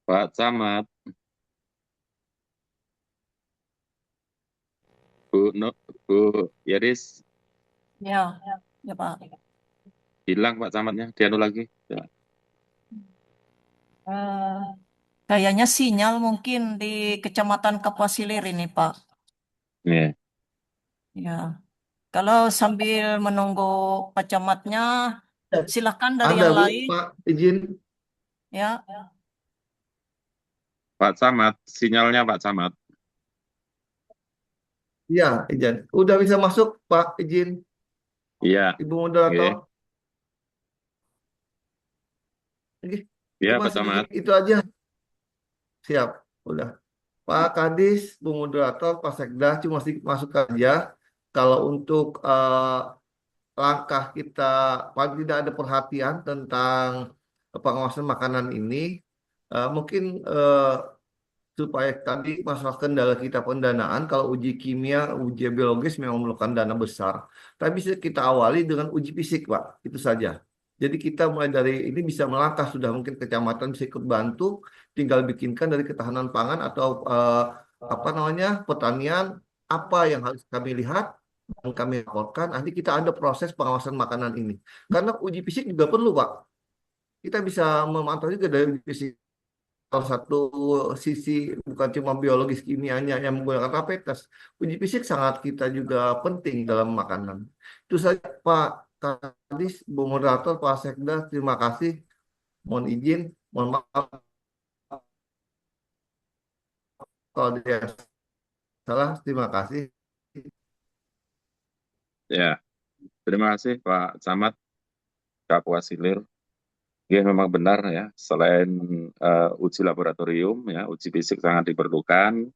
Pak Camat. Bu Yaris, Ya, ya Pak. hilang Pak Camatnya, dianu lagi. Ya. Eh, Kayaknya sinyal mungkin di Kecamatan Kapasilir ini Pak. Ya. Ya, kalau sambil menunggu Pak Camatnya, silakan dari ada yang Bu lain. Pak izin Ya, Pak Camat, sinyalnya Pak Camat. ya izin udah bisa masuk Pak izin Iya. Ibu moderator. Oke. Oke. Iya Cuma Pak Camat. sedikit itu aja. Siap. Udah. Pak Kadis, Bu Moderator, Pak Sekda, cuma sedikit masuk aja. Kalau untuk langkah kita paling tidak ada perhatian tentang pengawasan makanan ini, mungkin supaya tadi masalah kendala kita pendanaan, kalau uji kimia, uji biologis memang memerlukan dana besar. Tapi bisa kita awali dengan uji fisik, Pak. Itu saja. Jadi kita mulai dari ini bisa melangkah, sudah mungkin kecamatan bisa ikut bantu, tinggal bikinkan dari ketahanan pangan atau apa namanya pertanian, apa yang harus kami lihat dan kami laporkan. Nanti kita ada proses pengawasan makanan ini. Karena uji fisik juga perlu, Pak. Kita bisa memantau juga dari uji fisik salah satu sisi bukan cuma biologis kimianya yang menggunakan rapid test. Uji fisik sangat kita juga penting dalam makanan. Itu saja Pak Kadis, Bu Moderator, Pak Sekda, terima kasih. Mohon izin, mohon maaf kalau dia salah. Terima kasih. Ya, terima kasih Pak Camat Kapuas Hilir. Ya, memang benar ya, selain uji laboratorium, ya, uji fisik sangat diperlukan,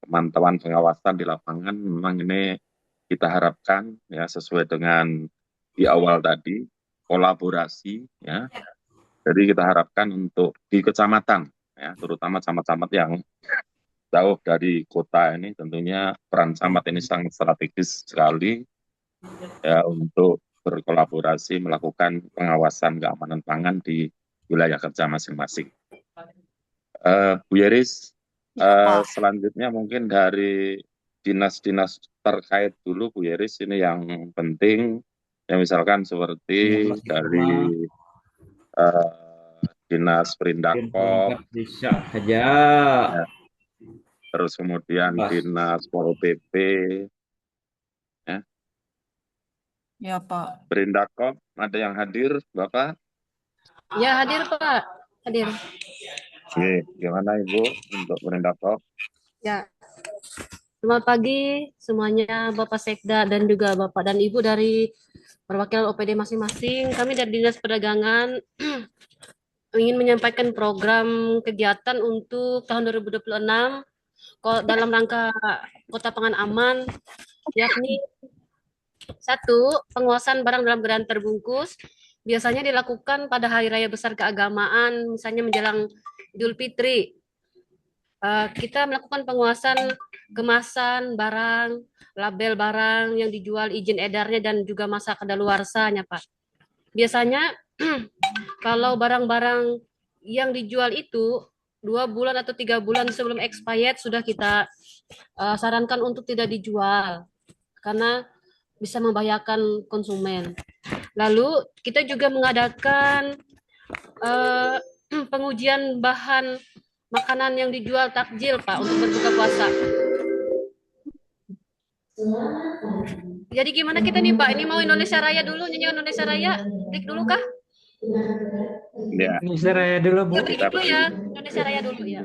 pemantauan pengawasan di lapangan memang ini kita harapkan ya sesuai dengan di awal tadi, kolaborasi ya. Jadi kita harapkan untuk di kecamatan, ya, terutama camat-camat yang jauh dari kota ini, tentunya peran camat ini sangat strategis sekali ya untuk berkolaborasi melakukan pengawasan keamanan pangan di wilayah kerja masing-masing. Bu Yeris, Ya, Pak. selanjutnya mungkin dari dinas-dinas terkait dulu, Bu Yeris, ini yang penting, ya misalkan seperti dari dinas Perindakop, Bisa saja. ya, terus kemudian dinas Pol PP, ya. Ya, Pak. Perindakop, ada yang hadir, Bapak? Ya, hadir Pak. Hadir. Oke, gimana Ibu untuk Perindakop? Ya. Selamat pagi semuanya Bapak Sekda dan juga Bapak dan Ibu dari perwakilan OPD masing-masing. Kami dari Dinas Perdagangan ingin menyampaikan program kegiatan untuk tahun 2026 dalam rangka Kota Pangan Aman, yakni 1. Penguasaan barang dalam keadaan terbungkus biasanya dilakukan pada hari raya besar keagamaan, misalnya menjelang Idul Fitri. Kita melakukan penguasaan kemasan barang, label barang yang dijual, izin edarnya, dan juga masa kadaluarsanya, Pak. Biasanya kalau barang-barang yang dijual itu 2 bulan atau 3 bulan sebelum expired sudah kita sarankan untuk tidak dijual karena bisa membahayakan konsumen. Lalu kita juga mengadakan pengujian bahan makanan yang dijual takjil, Pak, untuk berbuka puasa. Jadi gimana kita nih, Pak? Ini mau Indonesia Raya dulu, nyanyi Indonesia Raya? Klik dulu kah? Ya. Indonesia Raya dulu, Bu. Ya, klik dulu ya. Indonesia Raya dulu ya.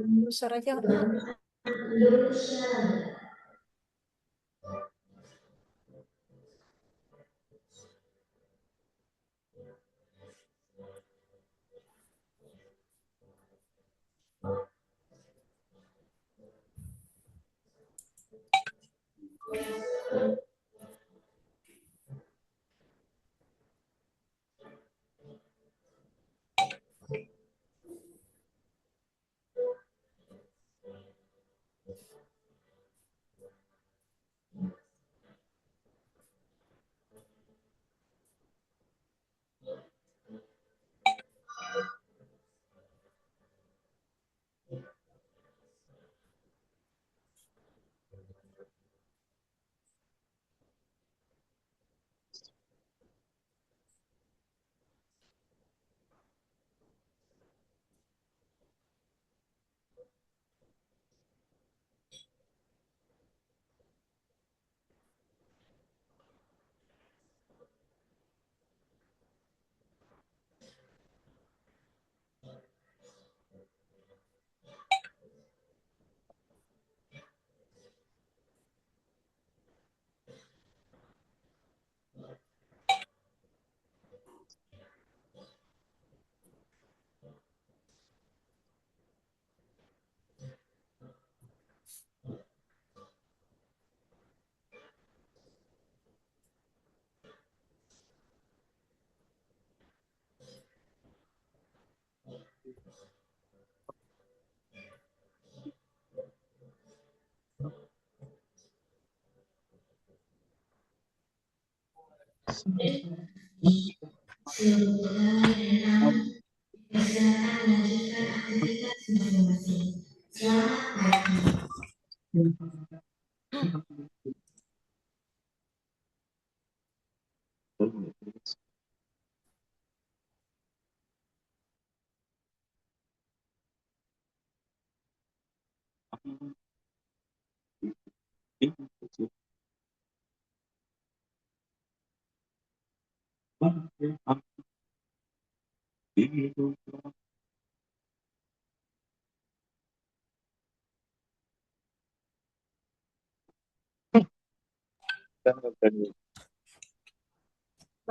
Indonesia Raya.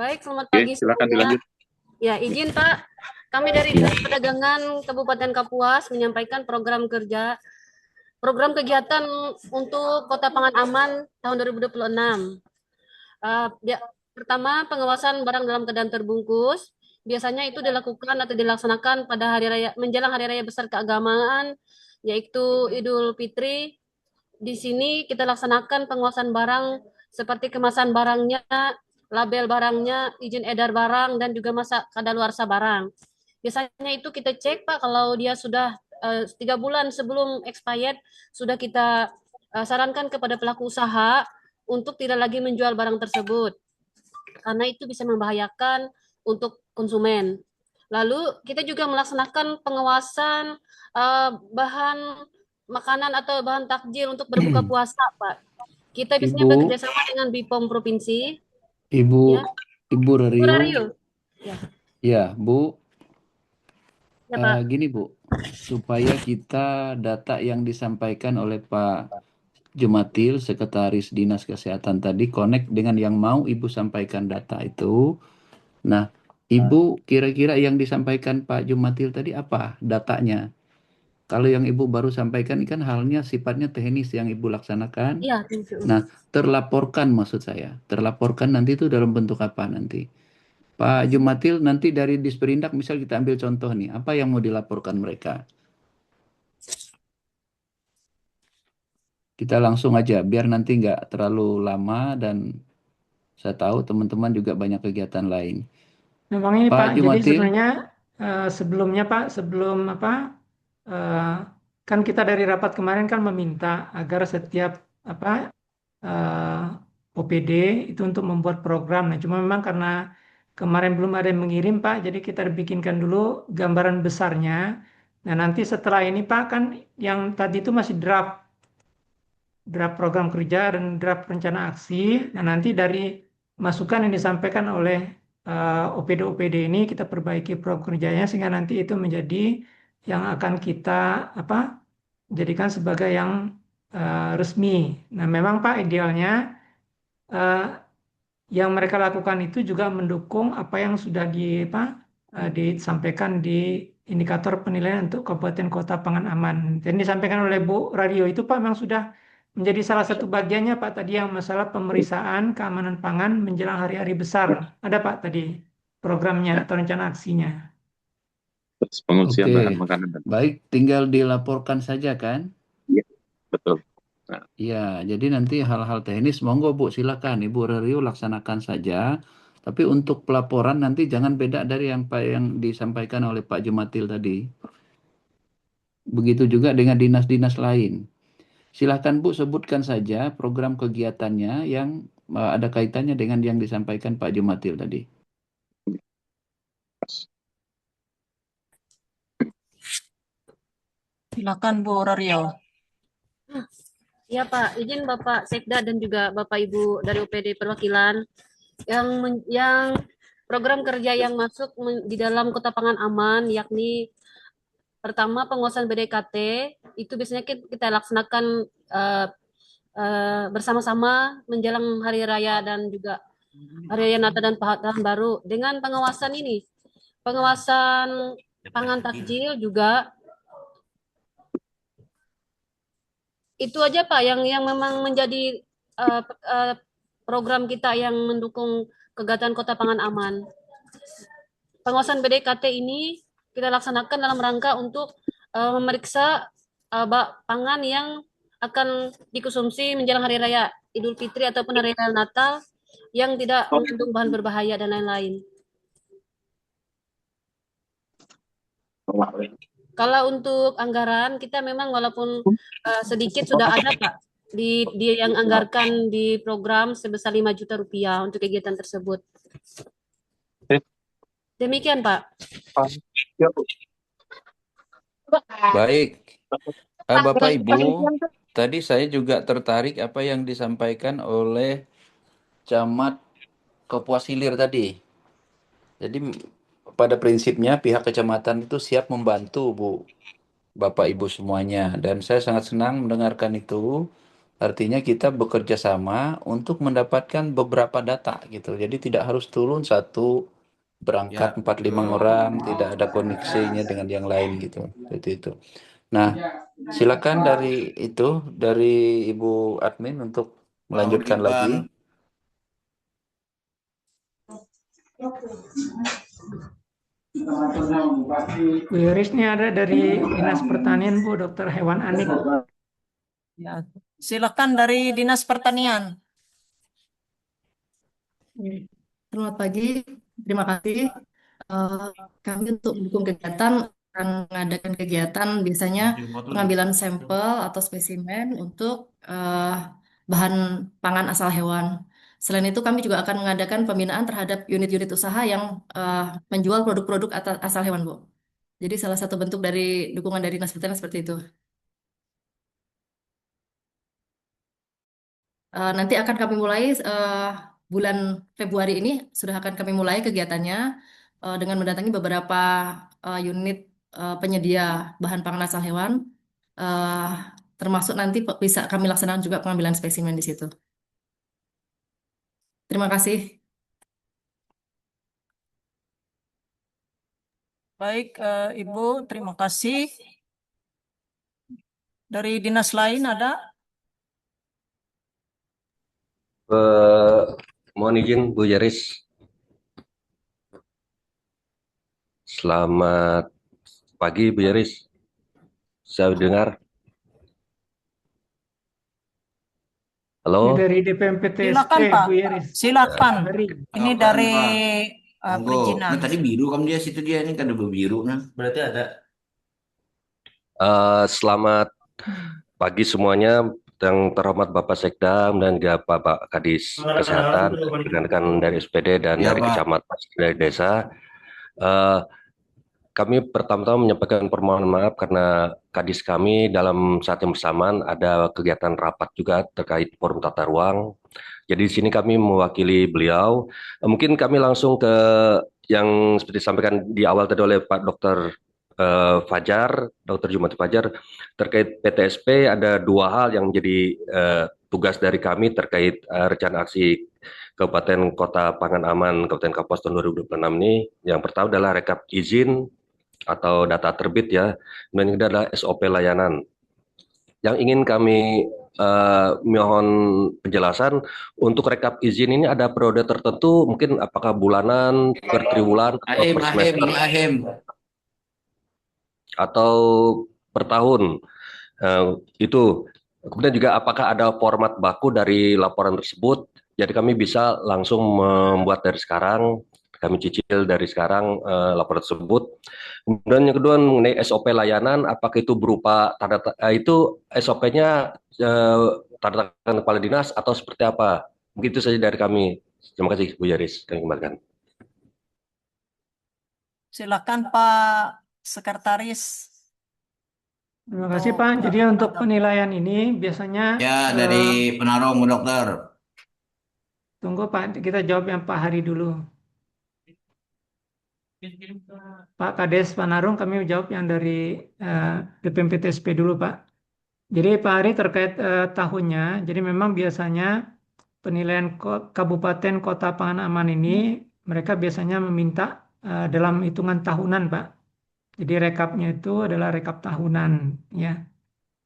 Baik, selamat Oke, pagi silakan semuanya. dilanjut. Ya, izin Pak, kami dari Dinas Perdagangan Kabupaten Kapuas menyampaikan program kegiatan untuk Kota Pangan Aman tahun 2026. Pertama, pengawasan barang dalam keadaan terbungkus. Biasanya itu dilakukan atau dilaksanakan pada hari raya menjelang hari raya besar keagamaan, yaitu Idul Fitri. Di sini kita laksanakan pengawasan barang seperti kemasan barangnya, label barangnya, izin edar barang, dan juga masa kadaluarsa barang. Biasanya itu kita cek Pak, kalau dia sudah 3 bulan sebelum expired, sudah kita sarankan kepada pelaku usaha untuk tidak lagi menjual barang tersebut, karena itu bisa membahayakan untuk konsumen. Lalu kita juga melaksanakan pengawasan bahan makanan atau bahan takjil untuk berbuka puasa, Pak. Kita biasanya Ibu, bekerjasama dengan BPOM Provinsi. Ibu, Ya. Ibu Bu Rario, Rario. Ya, ya Bu, ya Pak. gini Bu, supaya kita data yang disampaikan oleh Pak Jumatil, Sekretaris Dinas Kesehatan tadi, connect dengan yang mau Ibu sampaikan data itu. Nah, Ibu kira-kira yang disampaikan Pak Jumatil tadi apa datanya? Kalau yang Ibu baru sampaikan kan halnya sifatnya teknis yang Ibu laksanakan. Iya, thank you. Nah, terlaporkan maksud saya. Terlaporkan nanti itu dalam bentuk apa nanti? Pak Jumatil, nanti dari Disperindak misal kita ambil contoh nih, apa yang mau dilaporkan mereka? Kita langsung aja, biar nanti nggak terlalu lama dan saya tahu teman-teman juga banyak kegiatan lain. Memang ini Pak Pak, jadi Jumatil, sebenarnya sebelumnya Pak, sebelum apa, eh, kan kita dari rapat kemarin kan meminta agar setiap apa OPD itu untuk membuat program. Nah, cuma memang karena kemarin belum ada yang mengirim Pak, jadi kita bikinkan dulu gambaran besarnya. Nah, nanti setelah ini Pak kan yang tadi itu masih draft program kerja dan draft rencana aksi. Nah, nanti dari masukan yang disampaikan oleh OPD-OPD ini kita perbaiki program kerjanya sehingga nanti itu menjadi yang akan kita jadikan sebagai yang resmi. Nah, memang Pak idealnya yang mereka lakukan itu juga mendukung apa yang sudah disampaikan di indikator penilaian untuk Kabupaten Kota Pangan Aman. Dan disampaikan oleh Bu Radio itu Pak memang sudah menjadi salah satu bagiannya Pak tadi yang masalah pemeriksaan keamanan pangan menjelang hari-hari besar. Ada Pak tadi programnya atau rencana aksinya. Terus pengungsian oke, bahan makanan. baik, tinggal dilaporkan saja kan? Iya, betul. Nah, Ya, jadi nanti hal-hal teknis, monggo Bu, silakan Ibu Rario laksanakan saja. Tapi untuk pelaporan nanti jangan beda dari yang disampaikan oleh Pak Jumatil tadi. Begitu juga dengan dinas-dinas lain. Silakan Bu, sebutkan saja program kegiatannya yang ada kaitannya dengan yang disampaikan Pak Jumatil tadi. Silakan Bu Rario. Ya Pak, izin Bapak Sekda dan juga Bapak Ibu dari OPD perwakilan yang program kerja yang masuk di dalam Kota Pangan Aman, yakni pertama penguasaan BDKT itu biasanya kita laksanakan bersama-sama menjelang hari raya dan juga hari raya Natal dan Tahun Baru. Dengan pengawasan ini, pengawasan pangan takjil juga itu aja Pak yang memang menjadi program kita yang mendukung kegiatan Kota Pangan Aman. Pengawasan BDKT ini kita laksanakan dalam rangka untuk memeriksa pangan yang akan dikonsumsi menjelang hari raya Idul Fitri ataupun hari raya Natal yang tidak mengandung bahan berbahaya dan lain-lain. Kalau untuk anggaran kita memang walaupun sedikit sudah ada Pak di yang anggarkan di program sebesar 5 juta rupiah untuk kegiatan tersebut. Demikian Pak. Baik, Bapak Ibu, tadi saya juga tertarik apa yang disampaikan oleh Camat Kapuas Hilir tadi. Jadi pada prinsipnya pihak kecamatan itu siap membantu, Bu, Bapak Ibu semuanya. Dan saya sangat senang mendengarkan itu. Artinya kita bekerja sama untuk mendapatkan beberapa data gitu. Jadi tidak harus turun satu berangkat 4-5 orang, tidak ada koneksinya dengan yang lain gitu. Seperti itu. Nah, silakan dari Ibu admin untuk melanjutkan lagi. Bu Yoris ini ada dari Dinas Pertanian Bu, Dr. Hewan Anik. Ya, silakan dari Dinas Pertanian. Selamat pagi, terima kasih. Kami untuk mendukung kegiatan akan mengadakan kegiatan biasanya pengambilan sampel atau spesimen untuk bahan pangan asal hewan. Selain itu kami juga akan mengadakan pembinaan terhadap unit-unit usaha yang menjual produk-produk asal hewan, Bu. Jadi salah satu bentuk dari dukungan dari Dinas Pertanian seperti itu. Nanti akan kami mulai bulan Februari ini sudah akan kami mulai kegiatannya dengan mendatangi beberapa unit penyedia bahan pangan asal hewan, termasuk nanti bisa kami laksanakan juga pengambilan spesimen di situ. Terima kasih. Baik, Ibu, terima kasih. Dari dinas lain ada? Mohon izin Bu Yaris. Selamat pagi Bu Yaris. Saya dengar. Halo. Ini dari DPMPTSP Silakan Pak. Bu Yoris. Silakan. Ini dari perizinan. Nah, tadi biru kan dia situ dia ini kan ada biru nah. Berarti ada. Selamat pagi semuanya, yang terhormat Bapak Sekdam dan juga Bapak Kadis Kesehatan, rekan-rekan dari SPD dan dari kecamatan dari desa. Kami pertama-tama menyampaikan permohonan maaf karena Kadis kami dalam saat yang bersamaan ada kegiatan rapat juga terkait forum tata ruang. Jadi di sini kami mewakili beliau. Mungkin kami langsung ke yang seperti disampaikan di awal tadi oleh Pak Dr. Fajar, Dr. Jumati Fajar, terkait PTSP ada dua hal yang menjadi tugas dari kami terkait rencana aksi Kabupaten Kota Pangan Aman Kabupaten Kapuas tahun 2026 ini. Yang pertama adalah rekap izin atau data terbit ya, dan ini adalah SOP layanan. Yang ingin kami mohon penjelasan untuk rekap izin ini ada periode tertentu, mungkin apakah bulanan, per triwulan, atau per semester, atau per tahun. Itu. Kemudian juga apakah ada format baku dari laporan tersebut, jadi kami bisa langsung membuat dari sekarang, kami cicil dari sekarang laporan tersebut. Kemudian yang kedua mengenai SOP layanan, apakah itu berupa tanda itu SOP-nya tanda tangan kepala dinas atau seperti apa? Begitu saja dari kami. Terima kasih Bu Yaris, kami kembalikan. Silakan Pak Sekretaris. Terima kasih Pak. Jadi untuk penilaian ini biasanya dari penarung Bu Dokter. Tunggu Pak, kita jawab yang Pak Hari dulu. Pak Kades Panarung, kami jawab yang dari DPMPTSP dulu Pak. Jadi Pak Hari terkait tahunnya, jadi memang biasanya penilaian Kabupaten Kota Pangan Aman ini mereka biasanya meminta dalam hitungan tahunan Pak. Jadi rekapnya itu adalah rekap tahunan ya.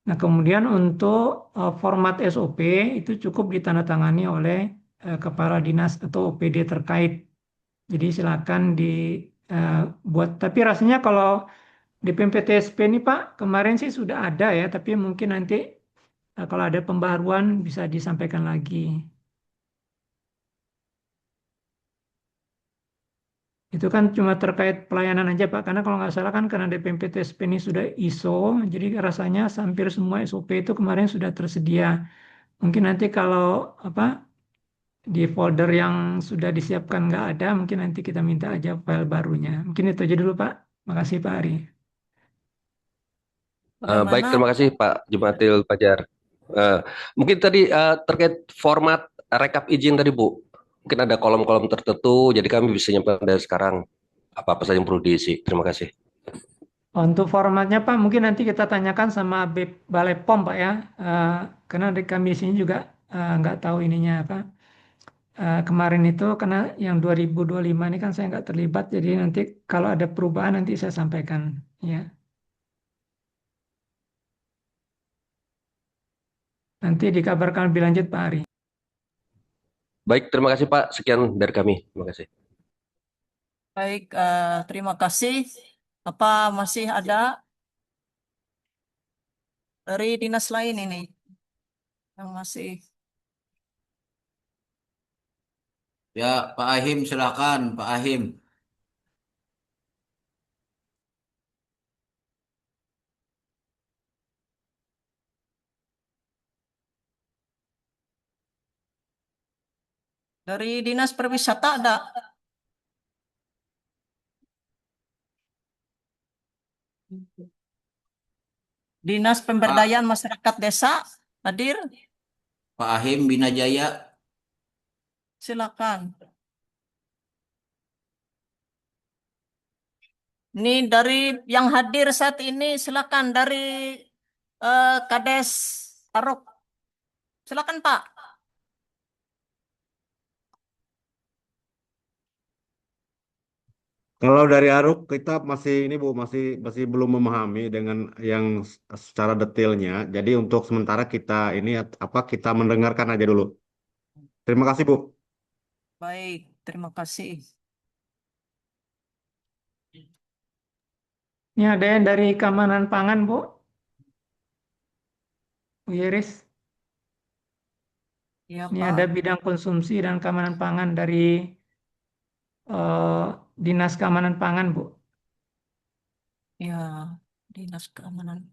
Nah kemudian untuk format SOP itu cukup ditandatangani oleh kepala dinas atau OPD terkait. Jadi silakan dibuat. Tapi rasanya kalau DPMPTSP ini Pak kemarin sih sudah ada ya, tapi mungkin nanti kalau ada pembaruan bisa disampaikan lagi. Itu kan cuma terkait pelayanan aja Pak, karena kalau nggak salah kan karena DPMP-TSP ini sudah ISO, jadi rasanya hampir semua SOP itu kemarin sudah tersedia. Mungkin nanti kalau apa di folder yang sudah disiapkan nggak ada, mungkin nanti kita minta aja file barunya. Mungkin itu aja dulu Pak. Makasih Pak Ari. Baik, Bagaimana? terima kasih Pak Jumatil Fajar. Eh, Mungkin tadi terkait format rekap izin tadi Bu, mungkin ada kolom-kolom tertentu, jadi kami bisa nyimpan dari sekarang apa-apa saja yang perlu diisi. Terima kasih. Untuk formatnya Pak, mungkin nanti kita tanyakan sama Balai POM Pak ya. Karena di kami di sini juga nggak tahu ininya apa. Kemarin itu karena yang 2025 ini kan saya nggak terlibat, jadi nanti kalau ada perubahan nanti saya sampaikan ya. Nanti dikabarkan lebih lanjut Pak Ari. Baik, terima kasih Pak. Sekian dari kami. Terima kasih. Baik, terima kasih. Apa masih ada dari dinas lain ini yang masih? Ya, Pak Ahim silakan, Pak Ahim. Dari dinas pariwisata ada? Dinas Pemberdayaan Masyarakat Desa hadir? Pak Ahim Bina Jaya. Silakan. Ini dari yang hadir saat ini, silakan dari Kades Arok. Silakan Pak. Kalau dari Aruk kita masih ini Bu masih masih belum memahami dengan yang secara detailnya. Jadi untuk sementara kita ini apa kita mendengarkan aja dulu. Terima kasih Bu. Baik, terima kasih. Ini ada yang dari keamanan pangan Bu. Bu Yeris. Ya, Ini Pak. ada bidang konsumsi dan keamanan pangan dari Dinas Keamanan Pangan Bu. Ya, Dinas Keamanan.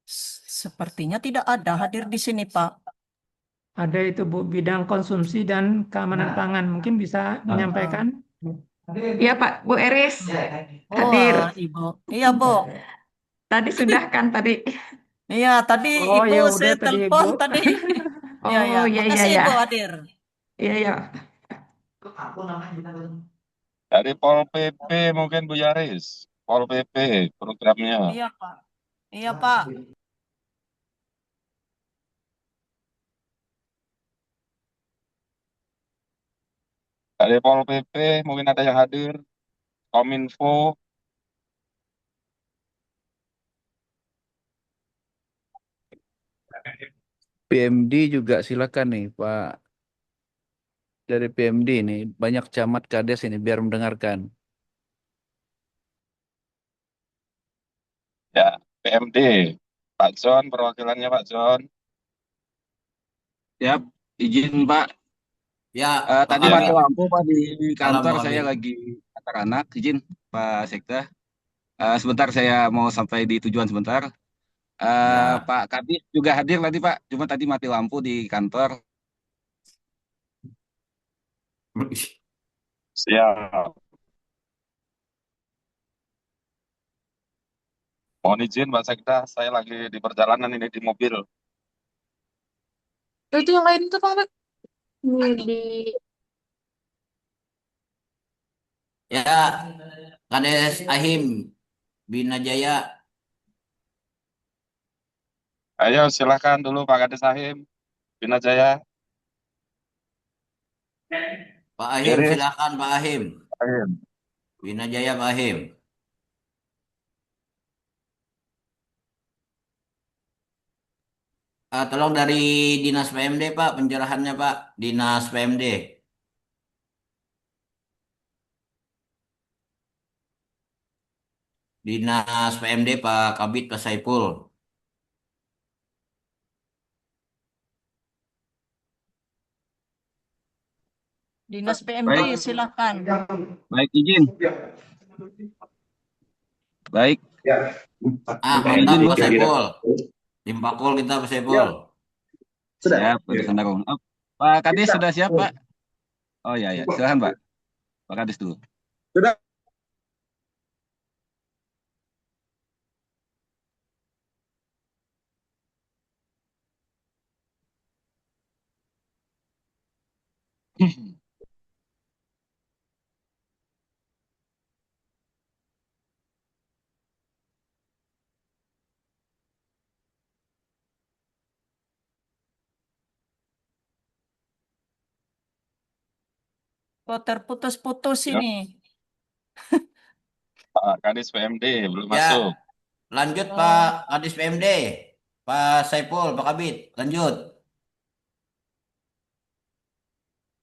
Sepertinya tidak ada hadir di sini, Pak. Ada itu Bu, bidang konsumsi dan keamanan pangan. Mungkin bisa menyampaikan? Iya Pak, Bu Eris hadir. Oh, Ibu. Iya, Bu. Tadi sudah kan tadi. Iya, tadi Oh Ibu ya saya udah tadi telepon Ibu. tadi. Iya, ya. Oh iya iya Makasih ya. Ibu hadir. Iya ya. Dari Pol PP mungkin Bu Yaris. Pol PP programnya. Iya, Pak. Iya, Pak. Dari Pol PP mungkin ada yang hadir. Kominfo. PMD juga silakan nih Pak. Dari PMD ini banyak camat kades ini biar mendengarkan. Ya, PMD. Pak John, perwakilannya Pak John. Siap, izin Pak. Ya, Pak Tadi Ya, mati Kabit. lampu Pak di Salam kantor, Pak saya Kabit. lagi antar anak. Izin Pak Sekda. Sebentar saya mau sampai di tujuan sebentar. Ya. Pak Kadis juga hadir tadi Pak, cuma tadi mati lampu di kantor. siap. Mohon izin Pak Sekda, saya lagi di perjalanan ini di mobil. Itu yang lain tuh Pak. Di Ya, Kades Ahim Bina Jaya. Ayo silakan dulu Pak Kades Sahim, Bina Jaya. Pak Ahim Iris, silakan Pak Ahim. Sahim. Bina Jaya Pak Ahim. Tolong dari Dinas PMD Pak, pencerahannya Pak. Dinas PMD. Dinas PMD Pak Kabit Pak Saipul. Dinas PMD, Baik, silakan. baik izin. Baik, Mantap izin Bu. Pak Saiful. Tim Pakul kita Pak Saiful. Siap, Pak Sandarung. Pak Kadis sudah siap Pak? Oh ya, ya. Silahkan Pak. Pak Kadis dulu. Kok terputus-putus Ya. ini? Pak Kadis PMD belum Ya, masuk. lanjut Pak Kadis PMD. Pak Saiful, Pak Kabit, lanjut.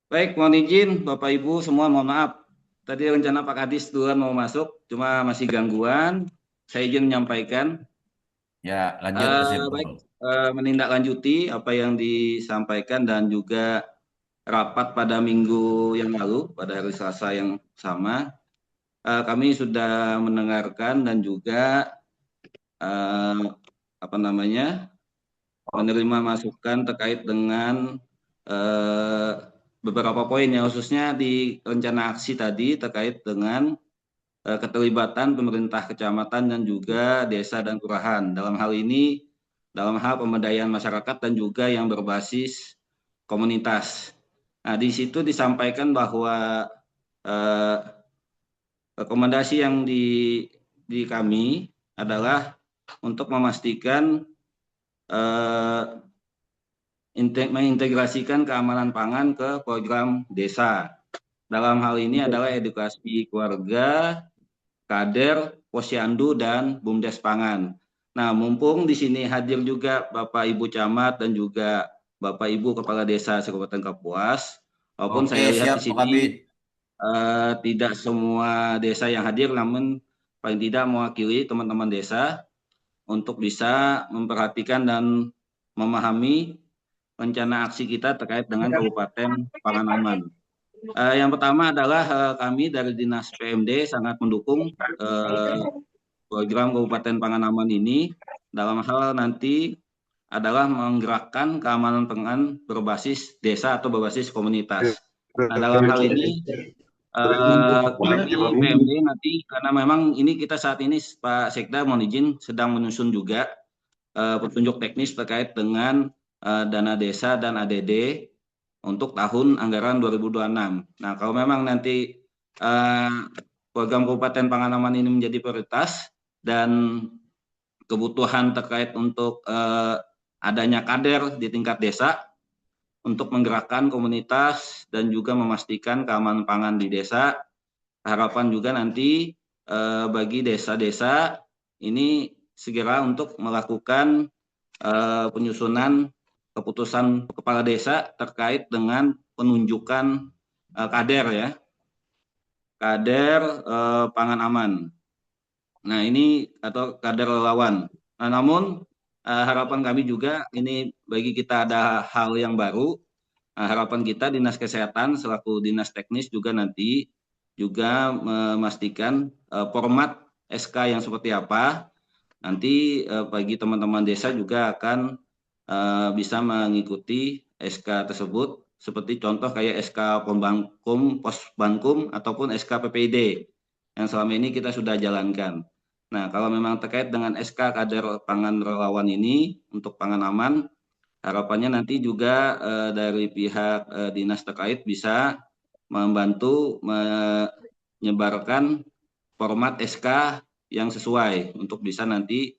Baik, mohon izin Bapak Ibu semua, mohon maaf. Tadi rencana Pak Kadis duluan mau masuk, cuma masih gangguan. Saya izin menyampaikan. Ya, lanjut Pak Saiful. Baik, menindaklanjuti apa yang disampaikan dan juga rapat pada minggu yang lalu, pada hari Selasa yang sama. Kami sudah mendengarkan dan juga menerima masukan terkait dengan beberapa poin ya, khususnya di rencana aksi tadi terkait dengan keterlibatan pemerintah kecamatan dan juga desa dan kelurahan. Dalam hal ini, dalam hal pemberdayaan masyarakat dan juga yang berbasis komunitas. Nah, di situ disampaikan bahwa rekomendasi yang di kami adalah untuk memastikan mengintegrasikan keamanan pangan ke program desa. Dalam hal ini adalah edukasi keluarga, kader, posyandu, dan bumdes pangan. Nah, mumpung di sini hadir juga Bapak Ibu Camat dan juga Bapak Ibu Kepala Desa Kabupaten Kapuas, walaupun Oke, saya lihat siap di Pak sini Kabit. tidak semua desa yang hadir, namun paling tidak mewakili teman-teman desa untuk bisa memperhatikan dan memahami rencana aksi kita terkait dengan Kabupaten Pangan Aman. Yang pertama adalah kami dari Dinas PMD sangat mendukung program Kabupaten Pangan Aman ini dalam hal nanti adalah menggerakkan keamanan pangan berbasis desa atau berbasis komunitas. Nah, dalam hal ini kami PMD nanti, karena memang ini kita saat ini Pak Sekda mohon izin sedang menyusun juga petunjuk teknis terkait dengan dana desa dan ADD untuk tahun anggaran 2026. Nah, kalau memang nanti program Kabupaten Pangan Aman ini menjadi prioritas dan kebutuhan terkait untuk adanya kader di tingkat desa untuk menggerakkan komunitas dan juga memastikan keamanan pangan di desa, harapan juga nanti bagi desa-desa ini segera untuk melakukan penyusunan keputusan kepala desa terkait dengan penunjukan kader ya, kader pangan aman. Nah, ini atau kader relawan. Nah, namun harapan kami juga ini bagi kita ada hal yang baru. Harapan kita Dinas Kesehatan selaku Dinas Teknis juga nanti juga memastikan format SK yang seperti apa. Nanti bagi teman-teman desa juga akan bisa mengikuti SK tersebut, seperti contoh kayak SK Pembangkum, Posbankum, ataupun SK PPID yang selama ini kita sudah jalankan. Nah, kalau memang terkait dengan SK kader pangan relawan ini untuk pangan aman, harapannya nanti juga dari pihak dinas terkait bisa membantu menyebarkan format SK yang sesuai untuk bisa nanti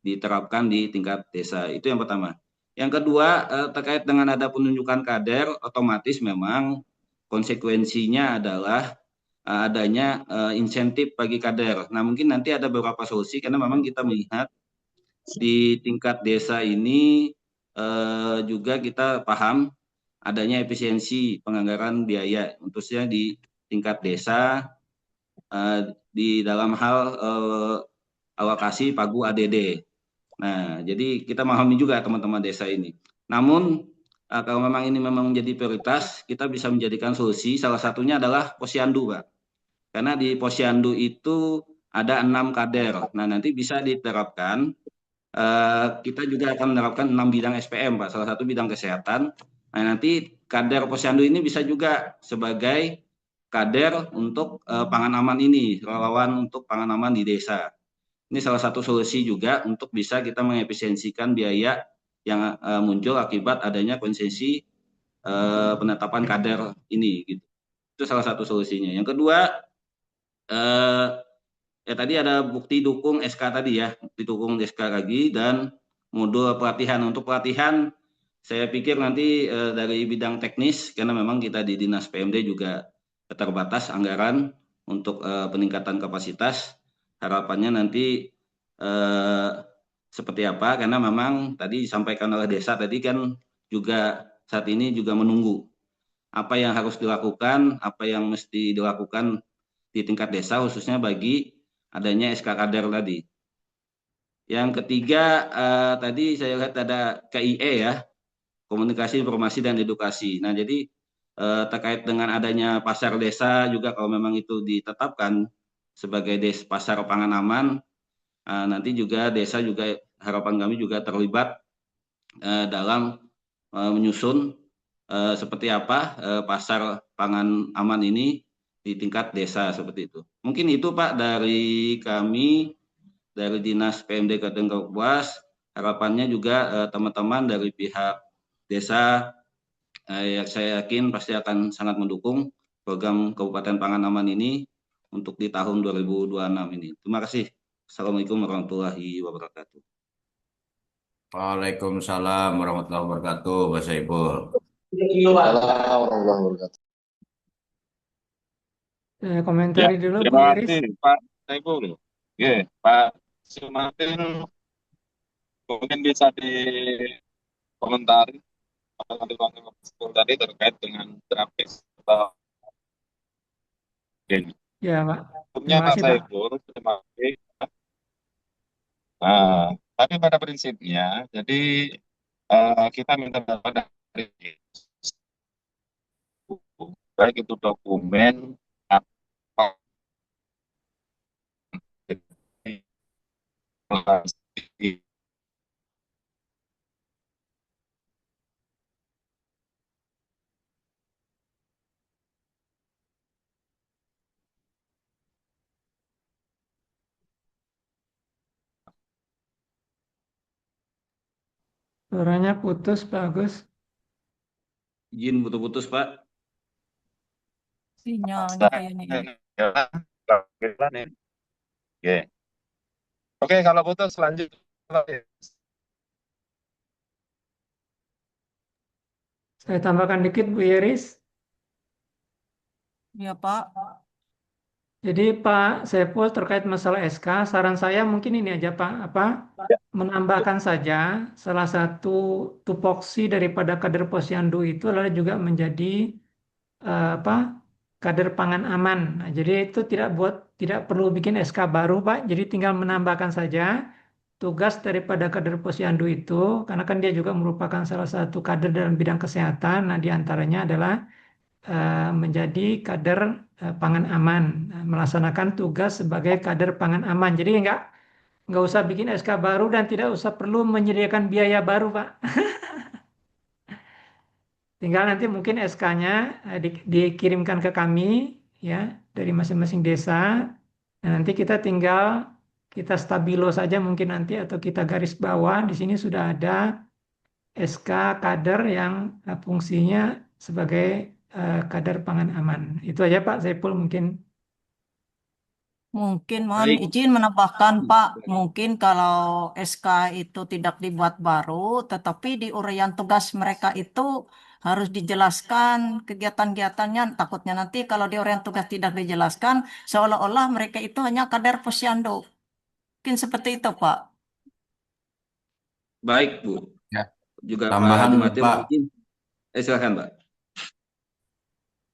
diterapkan di tingkat desa. Itu yang pertama. Yang kedua, terkait dengan ada penunjukan kader, otomatis memang konsekuensinya adalah adanya insentif bagi kader. Nah, mungkin nanti ada beberapa solusi karena memang kita melihat di tingkat desa ini juga kita paham adanya efisiensi penganggaran biaya, khususnya di tingkat desa di dalam hal alokasi pagu ADD. Nah, jadi kita memahami juga teman-teman desa ini. Namun kalau memang ini memang menjadi prioritas, kita bisa menjadikan solusi. Salah satunya adalah posyandu, Pak. Karena di posyandu itu ada 6 kader. Nah, nanti bisa diterapkan. Kita juga akan menerapkan 6 bidang SPM, Pak. Salah satu bidang kesehatan. Nah, nanti kader posyandu ini bisa juga sebagai kader untuk pangan aman ini, relawan untuk pangan aman di desa. Ini salah satu solusi juga untuk bisa kita mengefisiensikan biaya yang muncul akibat adanya konsensi penetapan kader ini. Gitu. Itu salah satu solusinya. Yang kedua, ya tadi ada bukti dukung SK tadi ya, bukti dukung SK lagi dan modul pelatihan. Untuk pelatihan, saya pikir nanti dari bidang teknis, karena memang kita di Dinas PMD juga terbatas anggaran untuk peningkatan kapasitas. Harapannya nanti seperti apa, karena memang tadi disampaikan oleh desa tadi kan juga saat ini juga menunggu apa yang harus dilakukan, apa yang mesti dilakukan di tingkat desa khususnya bagi adanya SK kader tadi. Yang ketiga tadi saya lihat ada KIE ya, komunikasi, informasi, dan edukasi. Nah jadi terkait dengan adanya pasar desa juga kalau memang itu ditetapkan sebagai pasar pangan aman, nanti juga desa juga harapan kami juga terlibat dalam menyusun seperti apa pasar pangan aman ini di tingkat desa seperti itu. Mungkin itu Pak dari kami dari Dinas PMD Kabupaten Kapuas. Harapannya juga teman-teman dari pihak desa yang saya yakin pasti akan sangat mendukung program Kabupaten Pangan Aman ini untuk di tahun 2026 ini. Terima kasih. Assalamualaikum warahmatullahi wabarakatuh. Waalaikumsalam warahmatullahi wabarakatuh, Pak Saiful. Komentari dulu Bu Terima Iris. kasih Pak Saiful. Oke, Pak Sumatin mungkin bisa dikomentari apa yang tadi terkait dengan draft atau ini. Ya Pak. Sebelumnya Terima Pak kasih Pak. Saiful, terima kasih. Nah, tapi pada prinsipnya, jadi kita minta data dari baik itu dokumen atau Suaranya putus Pak Agus. Izin putus-putus Pak. Sinyalnya kayaknya. Oke. Oke, kalau putus lanjut. Saya tambahkan dikit Bu Iris. Ya Pak. Jadi Pak Saiful terkait masalah SK, saran saya mungkin ini aja Pak, menambahkan saja salah satu tupoksi daripada kader posyandu itu adalah juga menjadi kader pangan aman. Nah, jadi itu tidak perlu bikin SK baru Pak, jadi tinggal menambahkan saja tugas daripada kader posyandu itu, karena kan dia juga merupakan salah satu kader dalam bidang kesehatan. Nah, diantaranya adalah menjadi kader pangan aman, melaksanakan tugas sebagai kader pangan aman. Jadi nggak usah bikin SK baru dan tidak usah perlu menyediakan biaya baru, Pak. Tinggal nanti mungkin SK-nya dikirimkan ke kami ya dari masing-masing desa. Nah, nanti kita tinggal kita stabilo saja mungkin nanti atau kita garis bawah di sini sudah ada SK kader yang fungsinya sebagai kader pangan aman. Itu aja Pak Saiful mungkin. Mungkin mohon Baik. izin menambahkan Pak, mungkin kalau SK itu tidak dibuat baru, tetapi di uraian tugas mereka itu harus dijelaskan kegiatan-kegiatannya. Takutnya nanti kalau di uraian tugas tidak dijelaskan, seolah-olah mereka itu hanya kader posyandu. Mungkin seperti itu Pak. Baik Bu. Ya. Juga Tambahan, Pak Jumatil Pak. mungkin. Silakan Pak.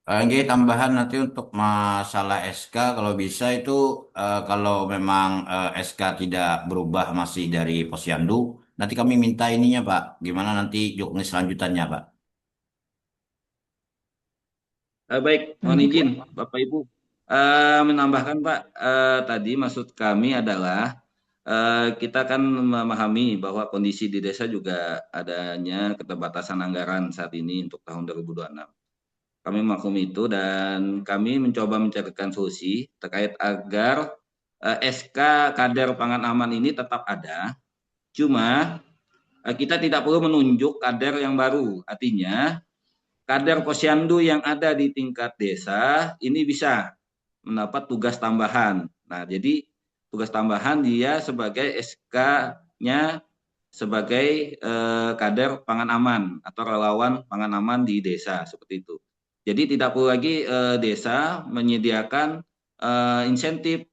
Ini tambahan nanti untuk masalah SK kalau bisa itu kalau memang SK tidak berubah masih dari posyandu, nanti kami minta ininya Pak. Gimana nanti juknis selanjutannya Pak? Baik, mohon Nanti izin Bapak Ibu menambahkan Pak, tadi maksud kami adalah kita kan memahami bahwa kondisi di desa juga adanya keterbatasan anggaran saat ini untuk tahun 2026. Kami maklum itu dan kami mencoba mencarikan solusi terkait agar SK Kader Pangan Aman ini tetap ada. Cuma kita tidak perlu menunjuk kader yang baru. Artinya kader posyandu yang ada di tingkat desa ini bisa mendapat tugas tambahan. Nah, jadi tugas tambahan dia sebagai SK-nya sebagai kader pangan aman atau relawan pangan aman di desa seperti itu. Jadi tidak perlu lagi desa menyediakan insentif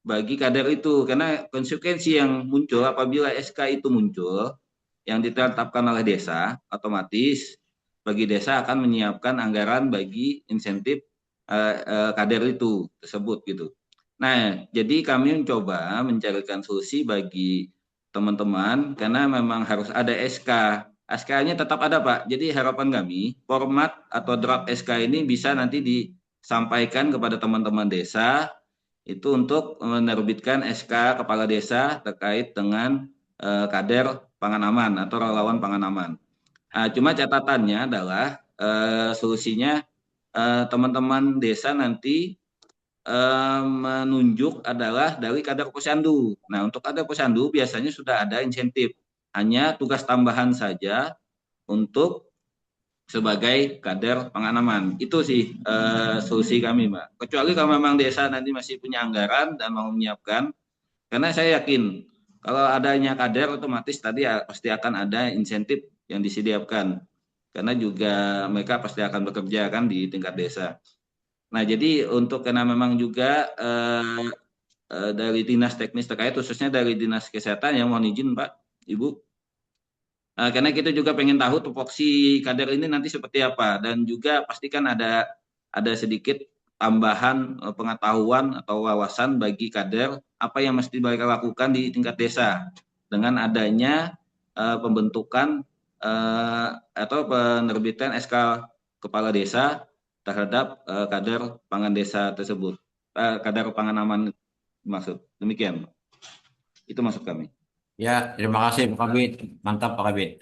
bagi kader itu karena konsekuensi yang muncul apabila SK itu muncul yang ditetapkan oleh desa otomatis bagi desa akan menyiapkan anggaran bagi insentif kader itu tersebut gitu. Nah, jadi kami mencoba mencarikan solusi bagi teman-teman karena memang harus ada SK. SK-nya tetap ada Pak. Jadi harapan kami format atau draft SK ini bisa nanti disampaikan kepada teman-teman desa itu untuk menerbitkan SK kepala desa terkait dengan kader pangan aman atau relawan pangan aman. Cuma catatannya adalah solusinya teman-teman desa nanti menunjuk adalah dari kader posyandu. Nah, untuk kader posyandu biasanya sudah ada insentif. Hanya tugas tambahan saja untuk sebagai kader penganaman. Itu sih solusi kami, Mbak. Kecuali kalau memang desa nanti masih punya anggaran dan mau menyiapkan, karena saya yakin kalau adanya kader otomatis tadi pasti akan ada insentif yang disediakan. Karena juga mereka pasti akan bekerja kan di tingkat desa. Nah, jadi untuk karena memang juga dari dinas teknis terkait khususnya dari dinas kesehatan yang mohon izin Pak, Ibu, karena kita juga pengen tahu tupoksi kader ini nanti seperti apa dan juga pastikan ada sedikit tambahan pengetahuan atau wawasan bagi kader apa yang mesti mereka lakukan di tingkat desa dengan adanya pembentukan atau penerbitan SK kepala desa terhadap kader pangan desa tersebut, kader pangan aman maksud. Demikian, itu maksud kami. Ya, terima kasih Pak Kabit. Mantap Pak Kabit.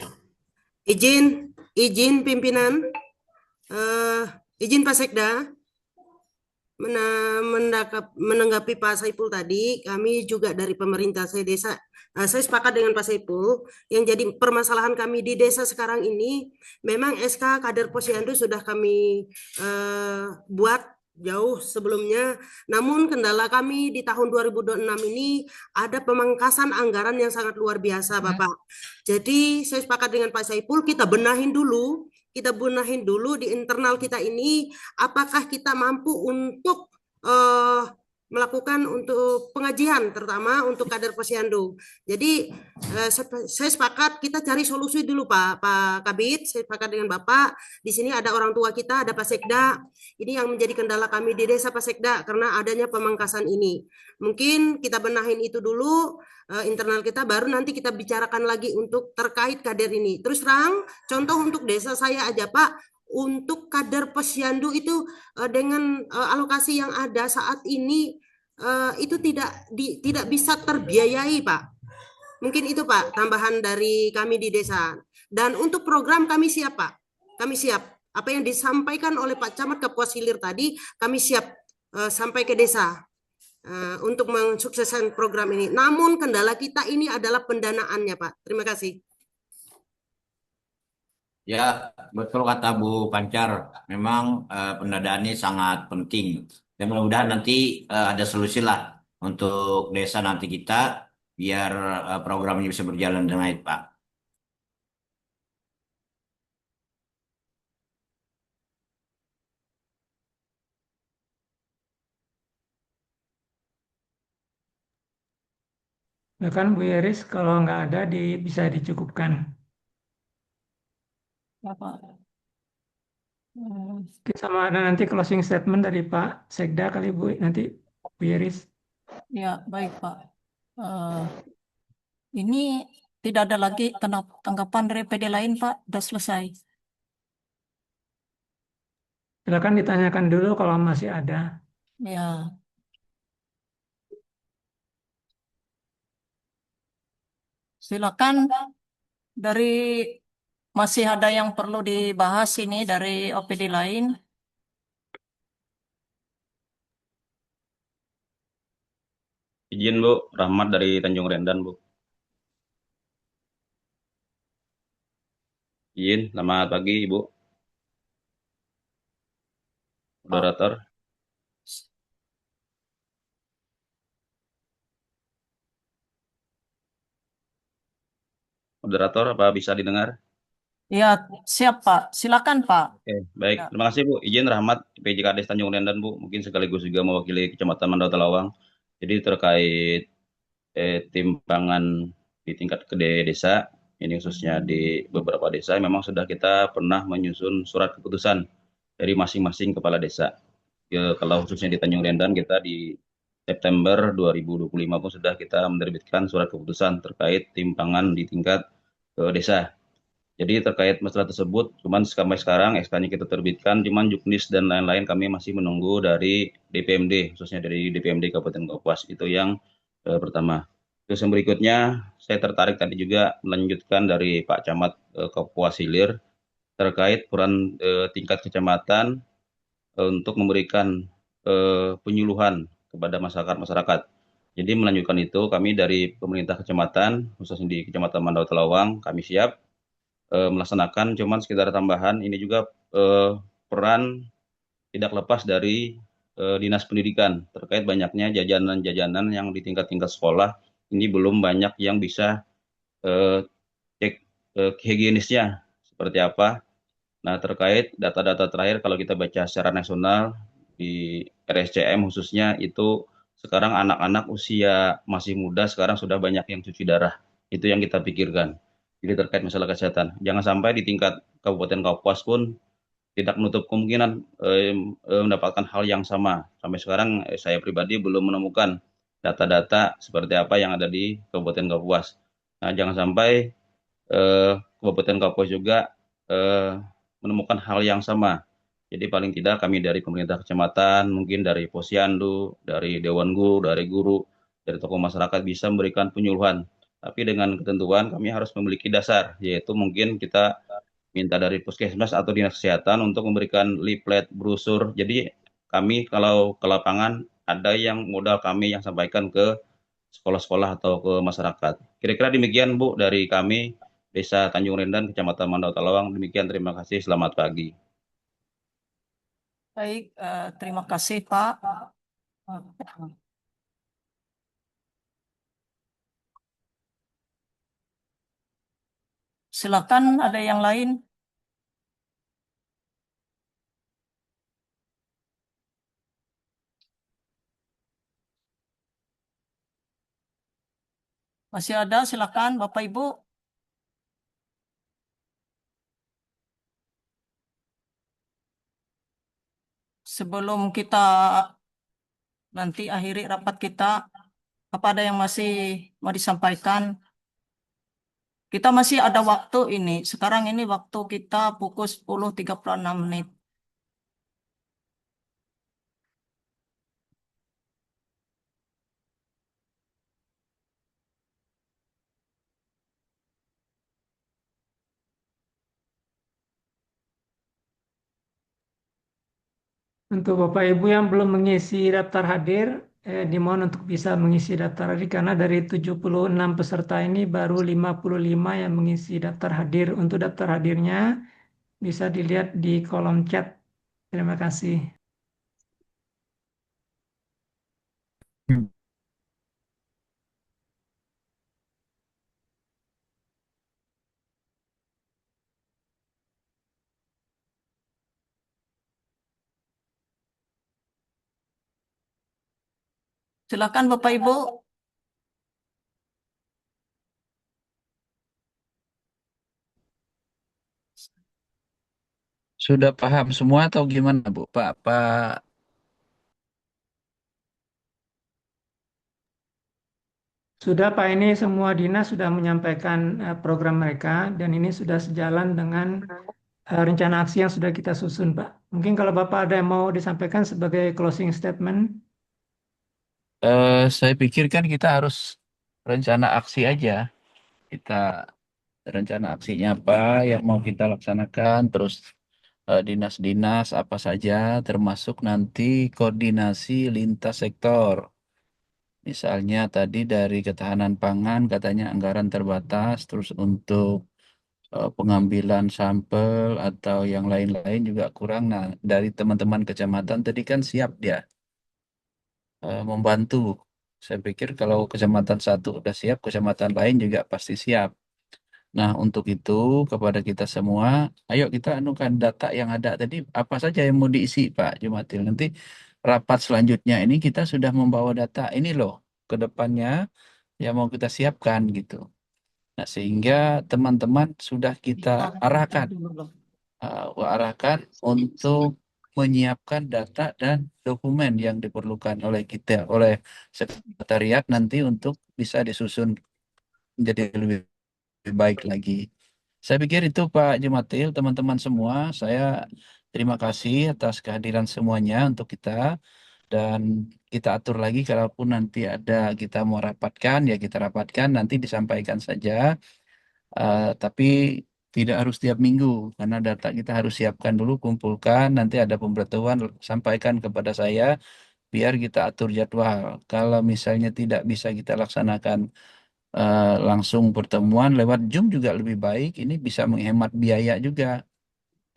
Izin pimpinan, izin Pak Sekda, menanggapi Pak Saiful tadi, kami juga dari pemerintah desa, saya sepakat dengan Pak Saiful, yang jadi permasalahan kami di desa sekarang ini, memang SK Kader Posyandu sudah kami buat jauh sebelumnya, namun kendala kami di tahun 2026 ini ada pemangkasan anggaran yang sangat luar biasa, Bapak. Jadi saya sepakat dengan Pak Saiful, kita benahin dulu di internal kita ini, apakah kita mampu untuk melakukan untuk pengajian, terutama untuk kader posyandu. Jadi saya sepakat kita cari solusi dulu Pak Kabit, saya sepakat dengan Bapak. Di sini ada orang tua kita, ada Pak Sekda. Ini yang menjadi kendala kami di desa Pak Sekda karena adanya pemangkasan ini. Mungkin kita benahin itu dulu internal kita, baru nanti kita bicarakan lagi untuk terkait kader ini. Terus terang, contoh untuk desa saya aja Pak, untuk kader posyandu itu dengan alokasi yang ada saat ini itu tidak bisa terbiayai Pak. Mungkin itu Pak tambahan dari kami di desa. Dan untuk program kami siap Pak. Kami siap. Apa yang disampaikan oleh Pak Camat Kapuas Hilir tadi kami siap sampai ke desa untuk mensukseskan program ini. Namun kendala kita ini adalah pendanaannya Pak. Terima kasih. Ya, betul kata Bu Pancar. Memang pendanaan ini sangat penting. Dan mudah-mudahan nanti ada solusi lah untuk desa nanti kita biar programnya bisa berjalan dengan baik, Pak. Bahkan Bu Iris kalau nggak ada bisa dicukupkan. Bapak. Oke, sama ada nanti closing statement dari Pak Sekda kali Bu, nanti Bu Iris. Ya, baik Pak. Ini tidak ada lagi tanggapan dari PD lain Pak, sudah selesai. Silakan ditanyakan dulu kalau masih ada. Ya, silakan dari masih ada yang perlu dibahas ini dari OPD lain. Izin Bu, Rahmat dari Tanjung Rendan Bu. Izin, selamat pagi Ibu. Moderator. Moderator, apa bisa didengar? Ya, siap Pak. Silakan Pak. Oke, baik. Ya. Terima kasih Bu. Izin Rahmat, PJKD Tanjung Rendan Bu. Mungkin sekaligus juga mewakili Kecamatan Mandau Telawang. Jadi terkait tim pangan di tingkat desa, ini khususnya di beberapa desa, memang sudah kita pernah menyusun surat keputusan dari masing-masing kepala desa. Kalau khususnya di Tanjung Rendan, kita di September 2025 pun sudah kita menerbitkan surat keputusan terkait tim pangan di tingkat desa. Jadi terkait masalah tersebut, cuman sampai sekarang SK-nya kita terbitkan, cuman Juknis dan lain-lain kami masih menunggu dari DPMD, khususnya dari DPMD Kabupaten Kapuas. Itu yang pertama. Terus yang berikutnya, saya tertarik tadi juga melanjutkan dari Pak Camat Kapuas Hilir terkait peran tingkat kecamatan untuk memberikan penyuluhan kepada masyarakat. Jadi melanjutkan itu, kami dari pemerintah kecamatan, khususnya di Kecamatan Mandau Telawang, kami siap melaksanakan, cuman sekitar tambahan ini juga peran tidak lepas dari Dinas Pendidikan terkait banyaknya jajanan-jajanan yang di tingkat-tingkat sekolah ini belum banyak yang bisa cek higienisnya seperti apa. Nah, terkait data-data terakhir kalau kita baca secara nasional di RSCM khususnya itu sekarang anak-anak usia masih muda sekarang sudah banyak yang cuci darah. Itu yang kita pikirkan. Jadi terkait masalah kesehatan. Jangan sampai di tingkat Kabupaten Kapuas pun tidak menutup kemungkinan mendapatkan hal yang sama. Sampai sekarang saya pribadi belum menemukan data-data seperti apa yang ada di Kabupaten Kapuas. Nah, jangan sampai Kabupaten Kapuas juga menemukan hal yang sama. Jadi paling tidak kami dari pemerintah kecamatan, mungkin dari Posyandu, dari Dewan Guru, dari guru, dari tokoh masyarakat bisa memberikan penyuluhan. Tapi dengan ketentuan kami harus memiliki dasar, yaitu mungkin kita minta dari puskesmas atau dinas kesehatan untuk memberikan leaflet, brosur. Jadi kami kalau ke lapangan ada yang modal kami yang sampaikan ke sekolah-sekolah atau ke masyarakat. Kira-kira demikian Bu dari kami Desa Tanjung Rendan, Kecamatan Mandau Talawang. Demikian, terima kasih. Selamat pagi. Baik, terima kasih Pak. Silakan ada yang lain. Masih ada, silakan Bapak Ibu. Sebelum kita nanti akhiri rapat kita, apa ada yang masih mau disampaikan? Kita masih ada waktu ini. Sekarang ini waktu kita pukul 10.36. Untuk Bapak Ibu yang belum mengisi daftar hadir, dimohon untuk bisa mengisi daftar hadir karena dari 76 peserta ini baru 55 yang mengisi daftar hadir. Untuk daftar hadirnya bisa dilihat di kolom chat. Terima kasih. Silakan Bapak Ibu. Sudah paham semua atau gimana Bu? Pak Sudah Pak, ini semua dinas sudah menyampaikan program mereka dan ini sudah sejalan dengan rencana aksi yang sudah kita susun, Pak. Mungkin kalau Bapak ada yang mau disampaikan sebagai closing statement. Saya pikir kan kita harus rencana aksi aja. Kita rencana aksinya apa yang mau kita laksanakan, terus dinas-dinas apa saja, termasuk nanti koordinasi lintas sektor. Misalnya tadi dari ketahanan pangan katanya anggaran terbatas, terus untuk pengambilan sampel atau yang lain-lain juga kurang. Nah, dari teman-teman kecamatan tadi kan siap dia membantu. Saya pikir kalau kecamatan satu udah siap, kecamatan lain juga pasti siap. Nah, untuk itu kepada kita semua, ayo kita anukan data yang ada tadi apa saja yang mau diisi Pak Jumatil. Nanti rapat selanjutnya ini kita sudah membawa data ini loh ke depannya yang mau kita siapkan gitu. Nah, sehingga teman-teman sudah kita arahkan arahkan untuk menyiapkan data dan dokumen yang diperlukan oleh kita, oleh sekretariat nanti untuk bisa disusun menjadi lebih baik lagi. Saya pikir itu Pak Jumatil, teman-teman semua, saya terima kasih atas kehadiran semuanya untuk kita dan kita atur lagi kalaupun nanti ada kita mau rapatkan ya kita rapatkan nanti disampaikan saja. Tapi tidak harus tiap minggu karena data kita harus siapkan dulu, kumpulkan, nanti ada pemberitahuan, sampaikan kepada saya biar kita atur jadwal. Kalau misalnya tidak bisa kita laksanakan langsung pertemuan lewat Zoom juga lebih baik. Ini bisa menghemat biaya juga.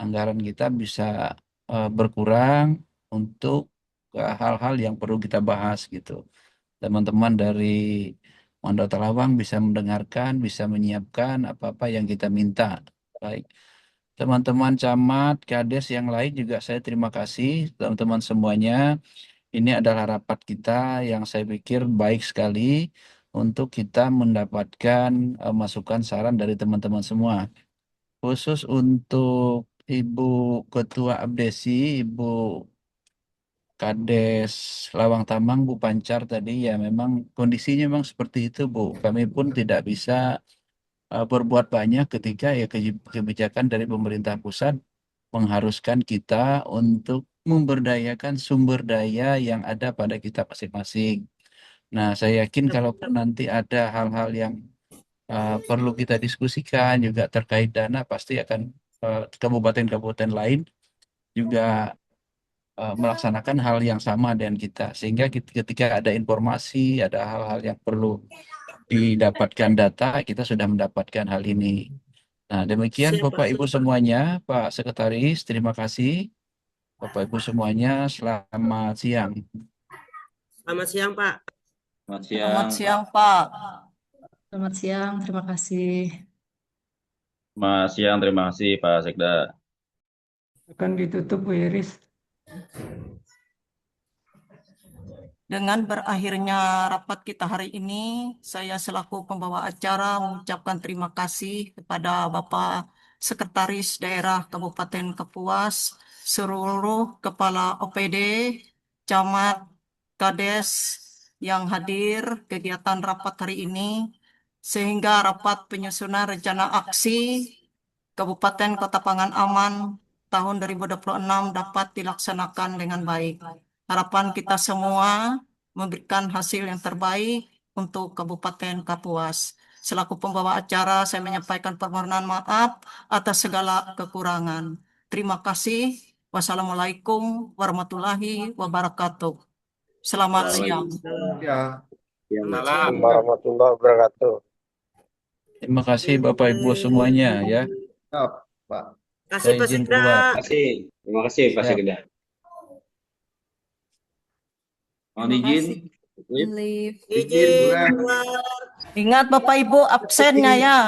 Anggaran kita bisa berkurang untuk hal-hal yang perlu kita bahas gitu. Teman-teman dari Mandau Lawang bisa mendengarkan, bisa menyiapkan apa-apa yang kita minta. Baik. Teman-teman camat, kades yang lain juga saya terima kasih teman-teman semuanya. Ini adalah rapat kita yang saya pikir baik sekali untuk kita mendapatkan masukan saran dari teman-teman semua. Khusus untuk Ibu Ketua Abdesi, Ibu Kades Lawang Tamang, Bu Pancar tadi ya memang kondisinya memang seperti itu Bu. Kami pun tidak bisa berbuat banyak ketika ya kebijakan dari pemerintah pusat mengharuskan kita untuk memberdayakan sumber daya yang ada pada kita masing-masing. Nah, saya yakin kalaupun nanti ada hal-hal yang perlu kita diskusikan juga terkait dana, pasti akan kabupaten-kabupaten lain juga melaksanakan hal yang sama dengan kita. Sehingga ketika ada informasi, ada hal-hal yang perlu didapatkan data, kita sudah mendapatkan hal ini. Nah, demikian Siap, Bapak Pak. Ibu semuanya, Pak Sekretaris, terima kasih. Bapak Ibu semuanya, selamat siang. Selamat siang, Pak. Selamat Selamat siang. siang, Pak. Selamat siang, terima kasih. Selamat siang, terima kasih Pak Sekda. Akan ditutup Bu Iris. Dengan berakhirnya rapat kita hari ini, saya selaku pembawa acara mengucapkan terima kasih kepada Bapak Sekretaris Daerah Kabupaten Kapuas, seluruh Kepala OPD, Camat, Kades yang hadir kegiatan rapat hari ini, sehingga rapat penyusunan rencana aksi Kabupaten Kota Pangan Aman tahun 2026 dapat dilaksanakan dengan baik. Harapan kita semua memberikan hasil yang terbaik untuk Kabupaten Kapuas. Selaku pembawa acara, saya menyampaikan permohonan maaf atas segala kekurangan. Terima kasih. Wassalamualaikum warahmatullahi wabarakatuh. Selamat siang. Ya. Selamat siang. warahmatullahi wabarakatuh. Terima kasih Bapak Ibu semuanya ya. Siap, Pak. Kasih Saya Pak izin Sekda. keluar. Terima kasih Pak Siap. Sekda. Mohon Terima izin. kasih. Wib. Izin keluar. Ingat Bapak Ibu absennya ya.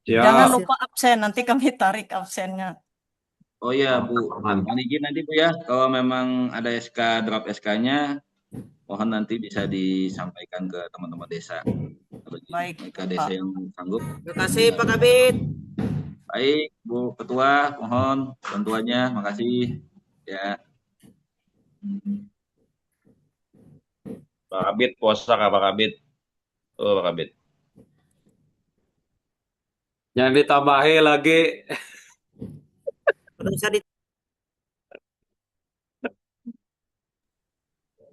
Jangan Siap. lupa absen, nanti kami tarik absennya. Oh iya Bu, mohon izin nanti Bu ya, kalau memang ada SK, draft SK-nya, mohon nanti bisa disampaikan ke teman-teman desa. Baik, Mereka desa Pak. yang sanggup. Terima kasih Pak Kabit. Baik, Bu Ketua, mohon bantuannya, makasih. Ya. Pak Kabit, puasa Kak Pak Kabit. Oh Pak Kabit. Jangan ditambahi lagi. Bisa di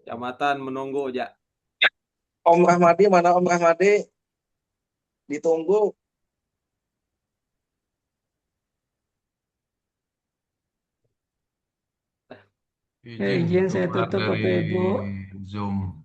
Kecamatan menunggu ya. Om Rahmadi, mana Om Rahmadi? Ditunggu. Izin saya tutup Bapak Ibu. Zoom.